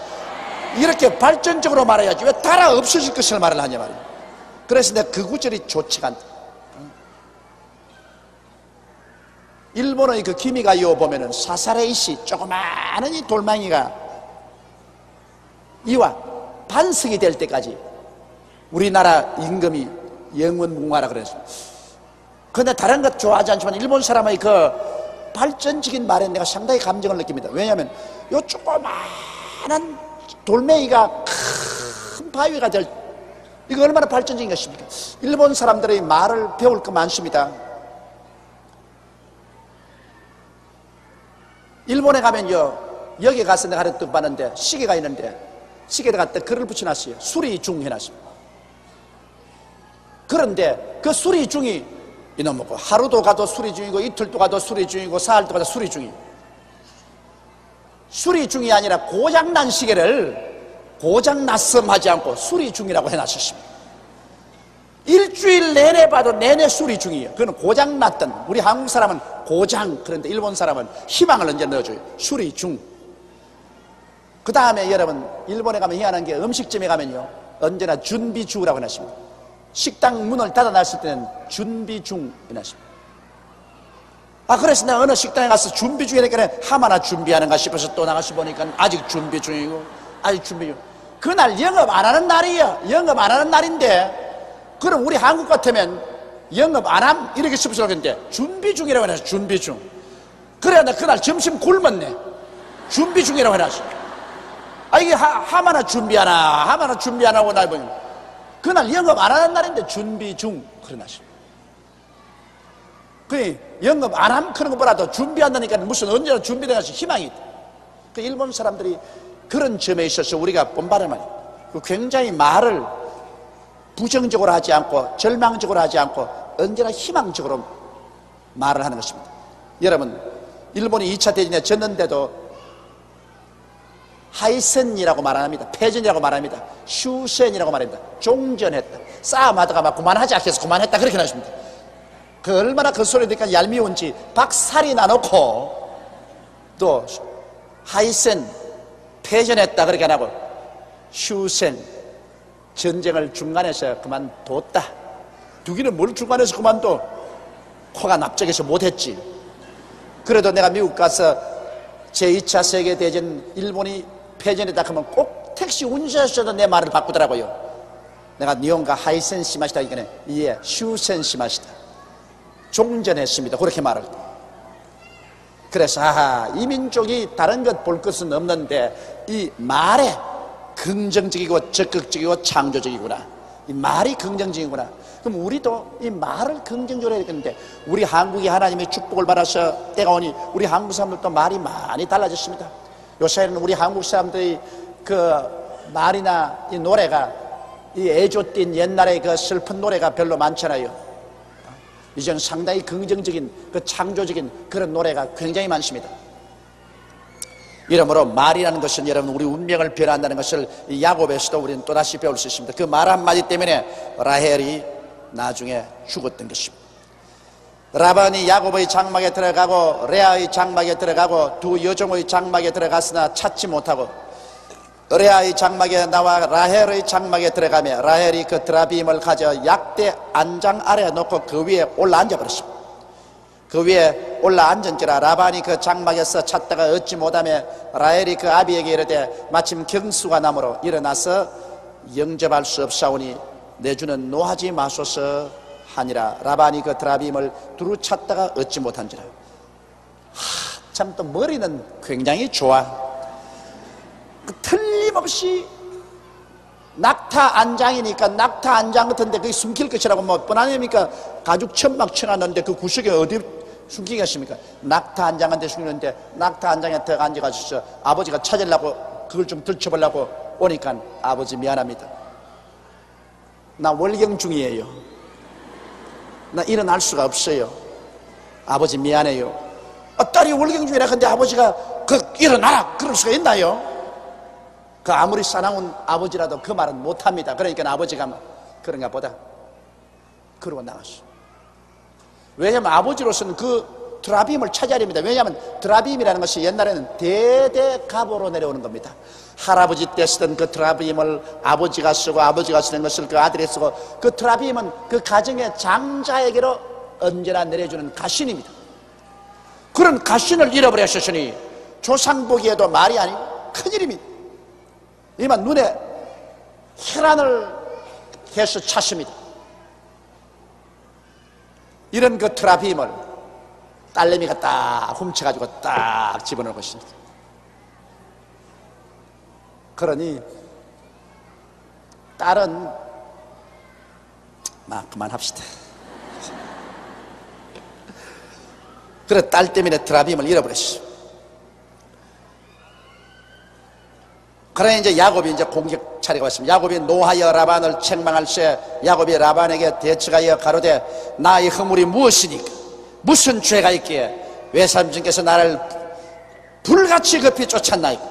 이렇게 발전적으로 말해야지 왜 달아 없어질 것을 말을 하냐 말이야. 그래서 내가 그 구절이 좋지가 않다. 일본의 그 기미가요 보면은 사사레이시 조그마한 이 돌멩이가 이와 반석이 될 때까지 우리나라 임금이 영원무궁하라 그랬어. 근데 다른 것 좋아하지 않지만 일본 사람의 그 발전적인 말에 내가 상당히 감정을 느낍니다. 왜냐하면 요 조그마한 돌멩이가 큰 바위가 될, 이거 얼마나 발전적인 것입니까? 일본 사람들의 말을 배울 거 많습니다. 일본에 가면요, 여기 가서 내가 하나 떡 봤는데 시계가 있는데 시계에다가 딱 글을 붙여놨어요. 수리중 해놨습니다. 그런데 그 수리중이 이놈 뭐고 하루도 가도 수리중이고 이틀도 가도 수리중이고 사흘도 가도 수리중이, 수리중이 아니라 고장난 시계를 고장났음 하지 않고 수리중이라고 해놨었습니다. 일주일 내내 봐도 내내 수리중이에요. 그건 고장났던, 우리 한국 사람은 고장, 그런데 일본 사람은 희망을 언제 넣어줘요. 수리중. 그 다음에 여러분 일본에 가면 희한한 게 음식점에 가면요 언제나 준비주라고 해놨습니다. 식당 문을 닫아놨을 때는 준비중 해놨습니다. 그래서 내가 어느 식당에 가서 준비 중이니까 하마나 준비하는가 싶어서 또 나가서 보니까 아직 준비 중이고, 아직 준비 중. 그날 영업 안 하는 날이에요. 영업 안 하는 날인데, 그럼 우리 한국 같으면 영업 안 함? 이렇게 싶어서 그러는데 준비 중이라고 해놨어. 준비 중. 그래야 나 그날 점심 굶었네. 준비 중이라고 해놨어. 이게 하마나 준비하나 하마나 준비 안 하고 날 보니 그날 영업 안 하는 날인데 준비 중 그러나시. 그 영업 안 함 그런 것보다도 준비한다니까 무슨 언제나 준비돼가지고 희망이 있다. 그 일본 사람들이 그런 점에 있어서 우리가 본받을 말이에요. 굉장히 말을 부정적으로 하지 않고 절망적으로 하지 않고 언제나 희망적으로 말을 하는 것입니다. 여러분 일본이 2차 대전에 졌는데도 하이센이라고 말합니다. 패전이라고 말합니다. 슈센이라고 말합니다. 종전했다. 싸움하다가 막 그만하지 않겠어. 그만했다. 그렇게 나십니다. 그 얼마나 그 소리 듣니까 얄미운지 박살이 나놓고 또 하이센 패전했다. 그렇게 안 하고 슈센 전쟁을 중간에서 그만뒀다. 두기는 뭘 중간에서 그만둬? 코가 납작해서 못했지. 그래도 내가 미국 가서 제2차 세계대전 일본이 패전이다 그러면 꼭 택시 운전하셔도 내 말을 바꾸더라고요. 내가 니온가 하이센 시마시다 이거는 예 슈센 시마시다. 종전했습니다. 그렇게 말할 때. 그래서 이 민족이 다른 것 볼 것은 없는데 이 말에 긍정적이고 적극적이고 창조적이구나. 이 말이 긍정적이구나. 그럼 우리도 이 말을 긍정적으로 해야 되는데 우리 한국이 하나님의 축복을 받아서 때가 오니 우리 한국 사람들도 말이 많이 달라졌습니다. 요새는 우리 한국 사람들이 그 말이나 이 노래가 이 애조띤 옛날의 그 슬픈 노래가 별로 많잖아요. 이제는 상당히 긍정적인 그 창조적인 그런 노래가 굉장히 많습니다. 이러므로 말이라는 것은 여러분 우리 운명을 변한다는 것을 이 야곱에서도 우리는 또다시 배울 수 있습니다. 그 말 한마디 때문에 라헬이 나중에 죽었던 것입니다. 라반이 야곱의 장막에 들어가고 레아의 장막에 들어가고 두 여종의 장막에 들어갔으나 찾지 못하고 레아의 장막에 나와 라헬의 장막에 들어가며 라헬이 그 드라빔을 가져 약대 안장 아래에 놓고 그 위에 올라앉아 버렸습니다. 그 위에 올라앉은지라 라반이 그 장막에서 찾다가 얻지 못하며 라헬이 그 아비에게 이르되 마침 경수가 나므로 일어나서 영접할 수 없사오니 내주는 노하지 마소서 하니라. 라반이 그 드라빔을 두루 찾다가 얻지 못한지라. 참 또 머리는 굉장히 좋아. 틀림없이 낙타 안장이니까 낙타 안장 같은데 그게 숨길 것이라고 뭐 뻔하니까 가죽 천막 쳐놨는데 그 구석에 어디 숨기겠습니까? 낙타 안장한테 숨기는데 낙타 안장에 들어가 앉아가지고 아버지가 찾으려고 그걸 좀 들춰보려고 오니까 아버지 미안합니다. 나 월경 중이에요. 나 일어날 수가 없어요. 아버지 미안해요. 딸이 월경 중이라 근데 아버지가 그 일어나라 그럴 수가 있나요? 그 아무리 사나운 아버지라도 그 말은 못합니다. 그러니까 아버지가 그런가 보다 그러고 나갔어. 왜냐면 아버지로서는 그 드라빔을 찾아야 됩니다. 왜냐하면 드라빔이라는 것이 옛날에는 대대가보로 내려오는 겁니다. 할아버지 때 쓰던 그 드라빔을 아버지가 쓰고, 아버지가 쓰는 것을 그 아들이 쓰고, 그 드라빔은 그 가정의 장자에게로 언제나 내려주는 가신입니다. 그런 가신을 잃어버리셨으니 조상 보기에도 말이 아니고 큰일입니다. 이만 눈에 혈안을 해서 찾습니다. 이런 그 드라빔을 딸내미가 딱 훔쳐가지고 딱 집어넣은 것입니다. 그러니 딸은 그만합시다. 그래 딸 때문에 드라빔을 잃어버렸어. 그러나 이제 야곱이 이제 공격 차례가 왔습니다. 야곱이 노하여 라반을 책망할세 야곱이 라반에게 대처하여 가로되 나의 허물이 무엇이니까 무슨 죄가 있기에 외삼촌께서 나를 불같이 급히 쫓았나이까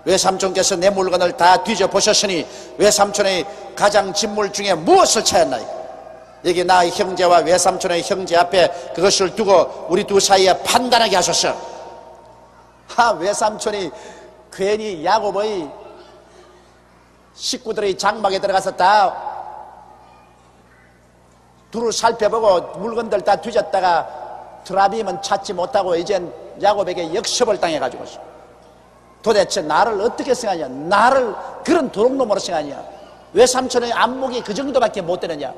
외삼촌께서 내 물건을 다 뒤져보셨으니 외삼촌의 가장 진물 중에 무엇을 찾았나이까 여기 나의 형제와 외삼촌의 형제 앞에 그것을 두고 우리 두 사이에 판단하게 하소서. 외삼촌이 괜히 야곱의 식구들의 장막에 들어가서 다 둘을 살펴보고 물건들 다 뒤졌다가 드라빔은 찾지 못하고 이젠 야곱에게 역습을 당해가지고 도대체 나를 어떻게 생각하냐, 나를 그런 도둑놈으로 생각하냐, 외삼촌의 안목이 그 정도밖에 못 되느냐,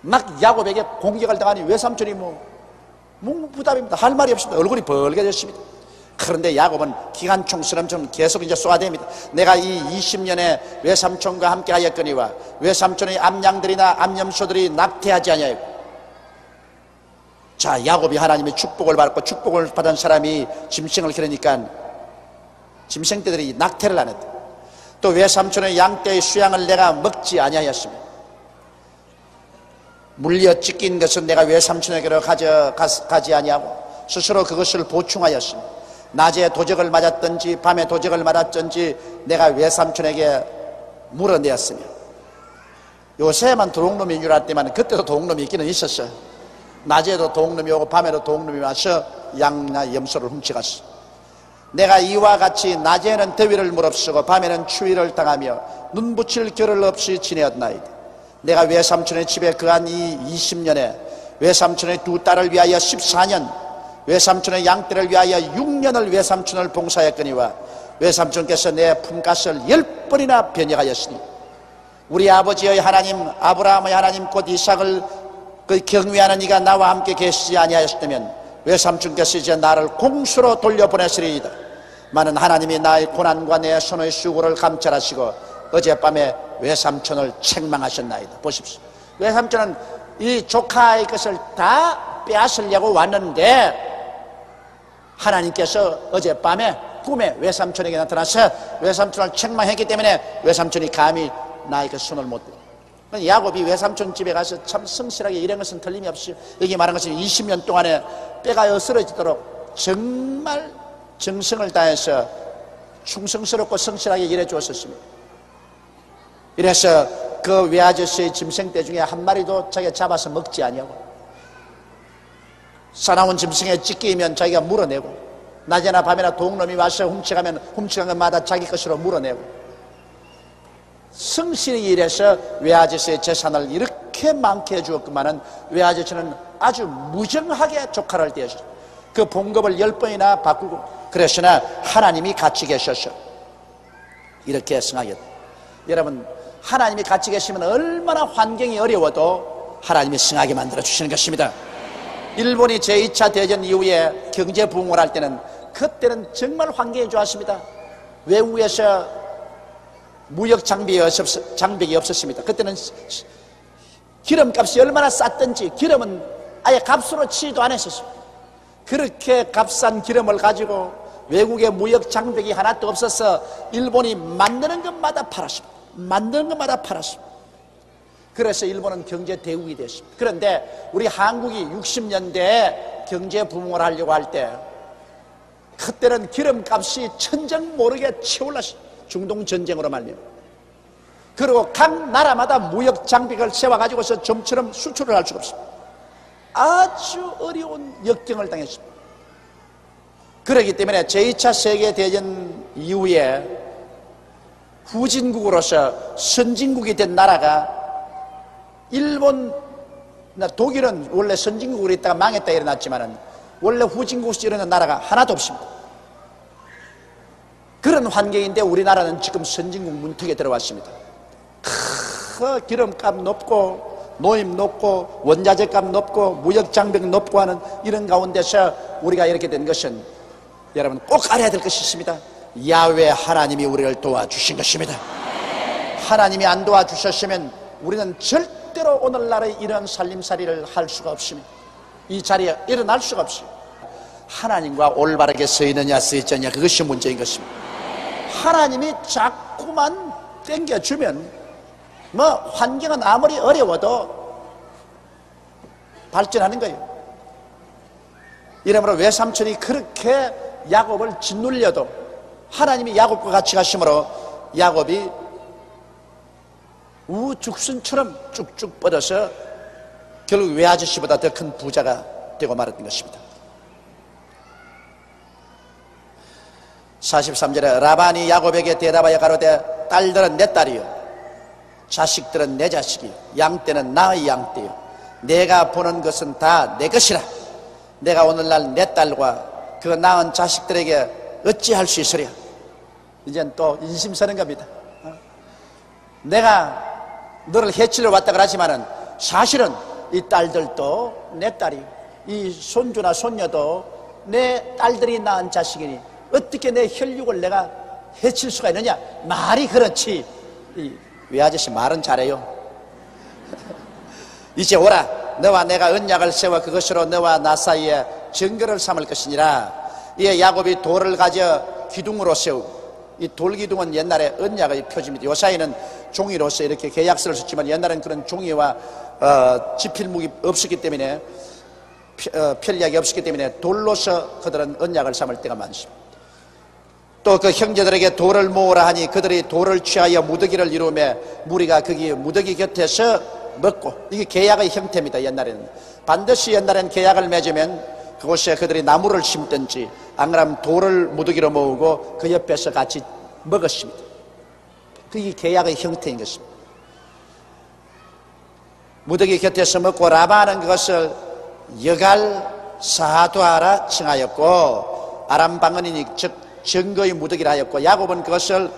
막 야곱에게 공격을 당하니 외삼촌이 묵묵부답입니다. 할 말이 없습니다. 얼굴이 벌게졌습니다. 그런데 야곱은 기관총처럼 좀 계속 이제 쏘아댑니다. 내가 이 20년에 외삼촌과 함께 하였거니와 외삼촌의 암양들이나 암염소들이 낙태하지 아니하였고. 자, 야곱이 하나님의 축복을 받고 축복을 받은 사람이 짐승을 기르니까 짐승떼들이 낙태를 안 했다. 또 외삼촌의 양떼의 수양을 내가 먹지 아니하였으며 물려 찢긴 것은 내가 외삼촌에게로 가져가지 아니하고 스스로 그것을 보충하였으며 낮에 도적을 맞았든지 밤에 도적을 맞았든지 내가 외삼촌에게 물어내었으며. 요새만 도둑놈인 줄 알았지만 그때도 도둑놈이 있기는 있었어요. 낮에도 도둑놈이 오고 밤에도 도둑놈이 와서 양이나 염소를 훔쳐갔어. 내가 이와 같이 낮에는 더위를 무릅쓰고 밤에는 추위를 당하며 눈 붙일 겨를 없이 지내었나이다. 내가 외삼촌의 집에 거한 이 20년에 외삼촌의 두 딸을 위하여 14년, 외삼촌의 양떼를 위하여 6년을 외삼촌을 봉사했거니와 외삼촌께서 내 품값을 10번이나 변형하였으니 우리 아버지의 하나님 아브라함의 하나님 곧 이삭을 경외하는 이가 나와 함께 계시지 아니하였다면 외삼촌께서 이제 나를 공수로 돌려보내시리이다. 많은 하나님이 나의 고난과 내 손의 수고를 감찰하시고 어젯밤에 외삼촌을 책망하셨나이다. 보십시오. 외삼촌은 이 조카의 것을 다 빼앗으려고 왔는데 하나님께서 어젯밤에 꿈에 외삼촌에게 나타나서 외삼촌을 책망했기 때문에 외삼촌이 감히 나의 그 손을 못 들어. 야곱이 외삼촌 집에 가서 참 성실하게 일한 것은 틀림이 없이 여기 말한 것은 20년 동안에 뼈가 으스러지도록 정말 정성을 다해서 충성스럽고 성실하게 일해 주었습니다. 이래서 그 외아저씨의 짐승떼 중에 한 마리도 자기가 잡아서 먹지 아니하고 사나운 짐승에 찢기면 자기가 물어내고 낮에나 밤에나 도둑놈이 와서 훔쳐간 것마다 자기 것으로 물어내고 성실히 일해서 외아저씨의 재산을 이렇게 많게 해주었구만은 외아저씨는 아주 무정하게 조카를 대하셨어요. 그 봉급을 10번이나 바꾸고 그랬으나 하나님이 같이 계셔서 이렇게 승하겠다. 여러분, 하나님이 같이 계시면 얼마나 환경이 어려워도 하나님이 승하게 만들어 주시는 것입니다. 일본이 제2차 대전 이후에 경제 부흥을 할 때는 그때는 정말 환경이 좋았습니다. 외국에서 무역 장벽이 없었습니다. 그때는 기름값이 얼마나 쌌든지 기름은 아예 값으로 치지도 않았었어요. 그렇게 값싼 기름을 가지고 외국의 무역 장벽이 하나도 없어서 일본이 만드는 것마다 팔았습니다. 만드는 것마다 팔았습니다. 그래서 일본은 경제 대국이 됐습니다. 그런데 우리 한국이 60년대에 경제 부흥을 하려고 할 때 그때는 기름값이 천정 모르게 치올랐습니다. 중동 전쟁으로 말미암아. 그리고 각 나라마다 무역 장벽을 세워가지고서 좀처럼 수출을 할 수가 없습니다. 아주 어려운 역경을 당했습니다. 그렇기 때문에 제2차 세계대전 이후에 후진국으로서 선진국이 된 나라가 일본, 독일은 원래 선진국으로 있다가 망했다 일어났지만은 원래 후진국에서 일어난 나라가 하나도 없습니다. 그런 환경인데 우리나라는 지금 선진국 문턱에 들어왔습니다. 기름값 높고 노임 높고 원자재 값 높고 무역장벽 높고 하는 이런 가운데서 우리가 이렇게 된 것은 여러분 꼭 알아야 될 것이 있습니다. 야훼 하나님이 우리를 도와주신 것입니다. 하나님이 안 도와주셨으면 우리는 절대로 오늘날의 이런 살림살이를 할 수가 없습니다. 이 자리에 일어날 수가 없어요. 하나님과 올바르게 서 있느냐 서 있지 않느냐, 그것이 문제인 것입니다. 하나님이 자꾸만 땡겨주면 뭐 환경은 아무리 어려워도 발전하는 거예요. 이러므로 외삼촌이 그렇게 야곱을 짓눌려도 하나님이 야곱과 같이 가심으로 야곱이 우죽순처럼 쭉쭉 뻗어서 결국 외아저씨보다 더 큰 부자가 되고 말았던 것입니다. 43절에 라반이 야곱에게 대답하여 가로되 딸들은 내 딸이요 자식들은 내 자식이요 양떼는 나의 양떼요 내가 보는 것은 다 내 것이라. 내가 오늘날 내 딸과 그 낳은 자식들에게 어찌할 수 있으랴. 이젠 또 인심 서는 겁니다. 내가 너를 해치러 왔다 그러지만은 사실은 이 딸들도 내 딸이, 이 손주나 손녀도 내 딸들이 낳은 자식이니 어떻게 내 혈육을 내가 해칠 수가 있느냐. 말이 그렇지 이 외아저씨 말은 잘해요. 이제 오라. 너와 내가 언약을 세워 그것으로 너와 나 사이에 증거를 삼을 것이니라. 이에 야곱이 돌을 가져 기둥으로 세우고, 이 돌기둥은 옛날에 언약의 표지입니다. 요사이는 종이로서 이렇게 계약서를 썼지만 옛날엔 그런 종이와 지필목이 없었기 때문에 편리하게 없었기 때문에 돌로서 그들은 언약을 삼을 때가 많습니다. 또 그 형제들에게 돌을 모으라 하니 그들이 돌을 취하여 무더기를 이루며 무리가 거기 무더기 곁에서 먹고, 이게 계약의 형태입니다. 옛날에는 반드시 옛날에는 계약을 맺으면 그곳에 그들이 나무를 심든지 안 그러면 돌을 무더기로 모으고 그 옆에서 같이 먹었습니다. 그게 계약의 형태인 것입니다. 무더기 곁에서 먹고 라반은 그것을 여갈 사두아라 칭하였고 아람 방언이니 즉 증거의 무더기라 하였고, 야곱은 그것을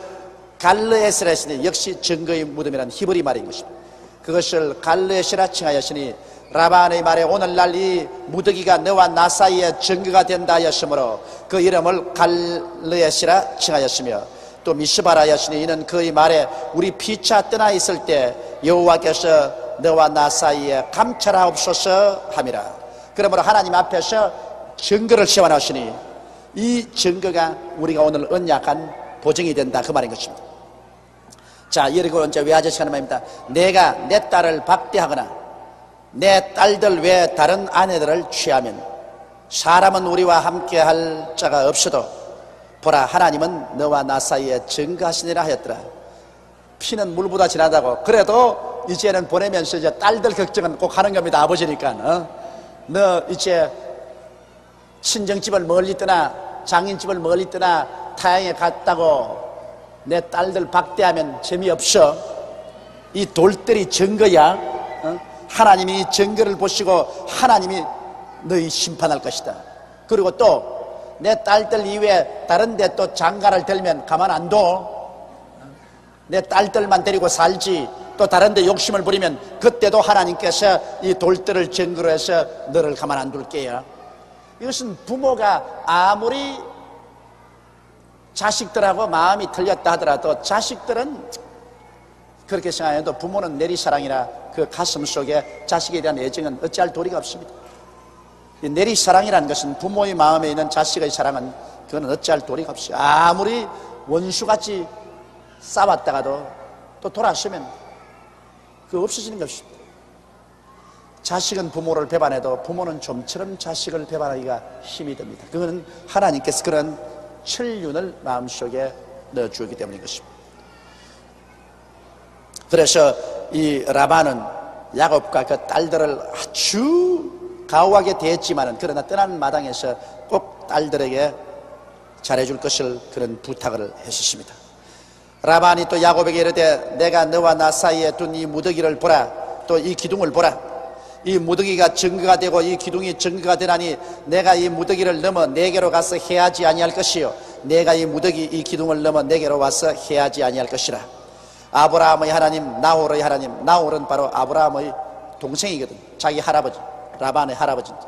갈르에스라 했으니 역시 증거의 무덤이라는 히브리 말인 것입니다. 그것을 갈르에스라 칭하였으니 라반의 말에 오늘날 이 무더기가 너와 나 사이에 증거가 된다 하였으므로 그 이름을 갈르에스라 칭하였으며, 또 미스바라 하였으니 이는 그의 말에 우리 피차 떠나 있을 때 여호와께서 너와 나 사이에 감찰하옵소서 함이라. 그러므로 하나님 앞에서 증거를 세워놨으니 이 증거가 우리가 오늘 언약한 보증이 된다, 그 말인 것입니다. 자, 그리고 이제 외아저씨가 하는 말입니다. 내가 내 딸을 박대하거나 내 딸들 외에 다른 아내들을 취하면 사람은 우리와 함께 할 자가 없어도 보라, 하나님은 너와 나 사이에 증거하시니라 하였더라. 피는 물보다 진하다고. 그래도 이제는 보내면서 이제 딸들 걱정은 꼭 하는 겁니다. 아버지니까. 너 이제 친정집을 멀리 떠나 장인집을 멀리 떠나 타향에 갔다고 내 딸들 박대하면 재미없어. 이 돌들이 증거야. 하나님이 이 증거를 보시고 하나님이 너희 심판할 것이다. 그리고 또 내 딸들 이외에 다른 데 또 장가를 들면 가만 안 둬. 내 딸들만 데리고 살지 또 다른 데 욕심을 부리면 그때도 하나님께서 이 돌들을 증거로 해서 너를 가만 안 둘게요. 이것은 부모가 아무리 자식들하고 마음이 틀렸다 하더라도 자식들은 그렇게 생각해도 부모는 내리사랑이라 그 가슴 속에 자식에 대한 애정은 어찌할 도리가 없습니다. 이 내리사랑이라는 것은 부모의 마음에 있는 자식의 사랑은 그거는 어찌할 도리가 없어요. 아무리 원수같이 싸웠다가도 또 돌아서면 그거 없어지는 것입니다. 자식은 부모를 배반해도 부모는 좀처럼 자식을 배반하기가 힘이 듭니다. 그거는 하나님께서 그런 천륜을 마음속에 넣어주었기 때문인 것입니다. 그래서 이 라반은 야곱과 그 딸들을 아주 가오하게 대했지만은 그러나 떠나는 마당에서 꼭 딸들에게 잘해줄 것을 그런 부탁을 했습니다. 라반이 또 야곱에게 이르되 내가 너와 나 사이에 둔 이 무더기를 보라. 또 이 기둥을 보라. 이 무더기가 증거가 되고 이 기둥이 증거가 되나니 내가 이 무더기를 넘어 내게로 가서 해하지 아니할 것이요 내가 이 무더기 이 기둥을 넘어 내게로 와서 해하지 아니할 것이라. 아브라함의 하나님 나홀의 하나님, 나홀은 바로 아브라함의 동생이거든. 자기 할아버지, 라반의 할아버지인데,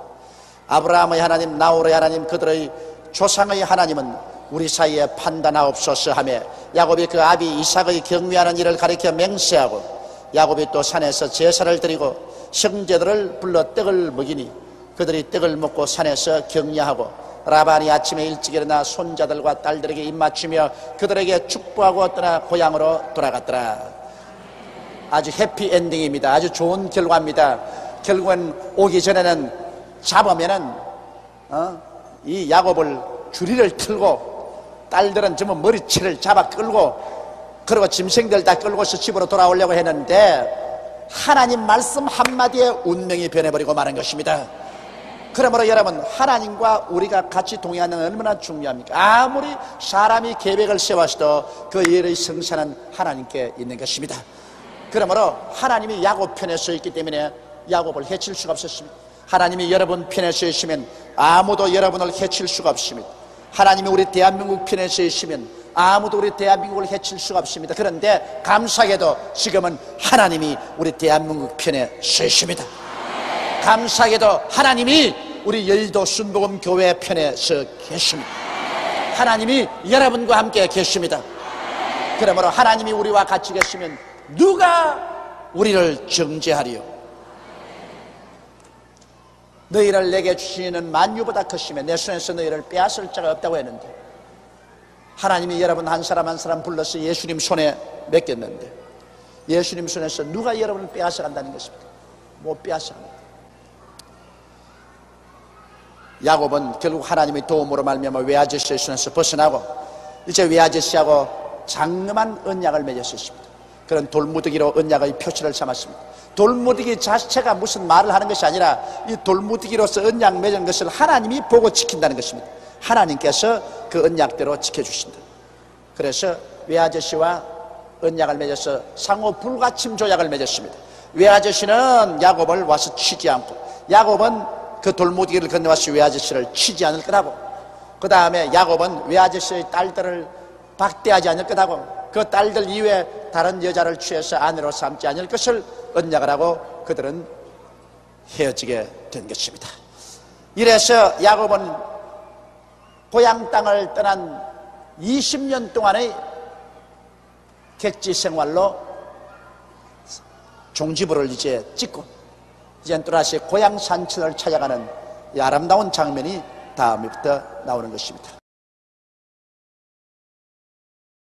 아브라함의 하나님 나홀의 하나님 그들의 조상의 하나님은 우리 사이에 판단하옵소서 하며 야곱이 그 아비 이삭의 경외하는 일을 가리켜 맹세하고 야곱이 또 산에서 제사를 드리고 형제들을 불러 떡을 먹이니 그들이 떡을 먹고 산에서 격려하고 라반이 아침에 일찍 일어나 손자들과 딸들에게 입맞추며 그들에게 축복하고 떠나 고향으로 돌아갔더라. 아주 해피엔딩입니다. 아주 좋은 결과입니다. 결국은 오기 전에는 잡으면은 이 야곱을 주리를 틀고 딸들은 전부 머리채를 잡아 끌고 그리고 짐승들 다 끌고서 집으로 돌아오려고 했는데 하나님 말씀 한마디에 운명이 변해버리고 마는 것입니다. 그러므로 여러분, 하나님과 우리가 같이 동행하는 얼마나 중요합니까? 아무리 사람이 계획을 세워서도 그 일의 성사는 하나님께 있는 것입니다. 그러므로 하나님이 야곱 편에 서 있기 때문에 야곱을 해칠 수가 없었습니다. 하나님이 여러분 편에 서 있으면 아무도 여러분을 해칠 수가 없습니다. 하나님이 우리 대한민국 편에 서 있으면 아무도 우리 대한민국을 해칠 수가 없습니다. 그런데 감사하게도 지금은 하나님이 우리 대한민국 편에 서 있습니다. 감사하게도 하나님이 우리 여의도 순복음 교회 편에 서 계십니다. 하나님이 여러분과 함께 계십니다. 그러므로 하나님이 우리와 같이 계시면 누가 우리를 정죄하리요? 너희를 내게 주시는 만유보다 크시며 내 손에서 너희를 빼앗을 자가 없다고 했는데 하나님이 여러분 한 사람 한 사람 불러서 예수님 손에 맡겼는데 예수님 손에서 누가 여러분을 빼앗아 간다는 것입니까? 못 빼앗아 갑니다. 야곱은 결국 하나님의 도움으로 말미암아 외아저씨의 손에서 벗어나고 이제 외아저씨하고 장엄한 언약을 맺었습니다. 그런 돌무더기로 언약의 표시를 삼았습니다. 돌무더기 자체가 무슨 말을 하는 것이 아니라 이 돌무더기로서 언약 맺은 것을 하나님이 보고 지킨다는 것입니다. 하나님께서 그 언약대로 지켜주신다. 그래서 외아저씨와 언약을 맺어서 상호 불가침 조약을 맺었습니다. 외아저씨는 야곱을 와서 치지 않고 야곱은 그 돌무더기를 건너와서 외아저씨를 치지 않을 거라고, 그 다음에 야곱은 외아저씨의 딸들을 박대하지 않을 거라고, 그 딸들 이외에 다른 여자를 취해서 아내로 삼지 않을 것을 언약을 하고 그들은 헤어지게 된 것입니다. 이래서 야곱은 고향 땅을 떠난 20년 동안의 객지 생활로 종지부를 이제 찍고 이젠 또다시 고향 산천을 찾아가는 이 아름다운 장면이 다음부터 나오는 것입니다.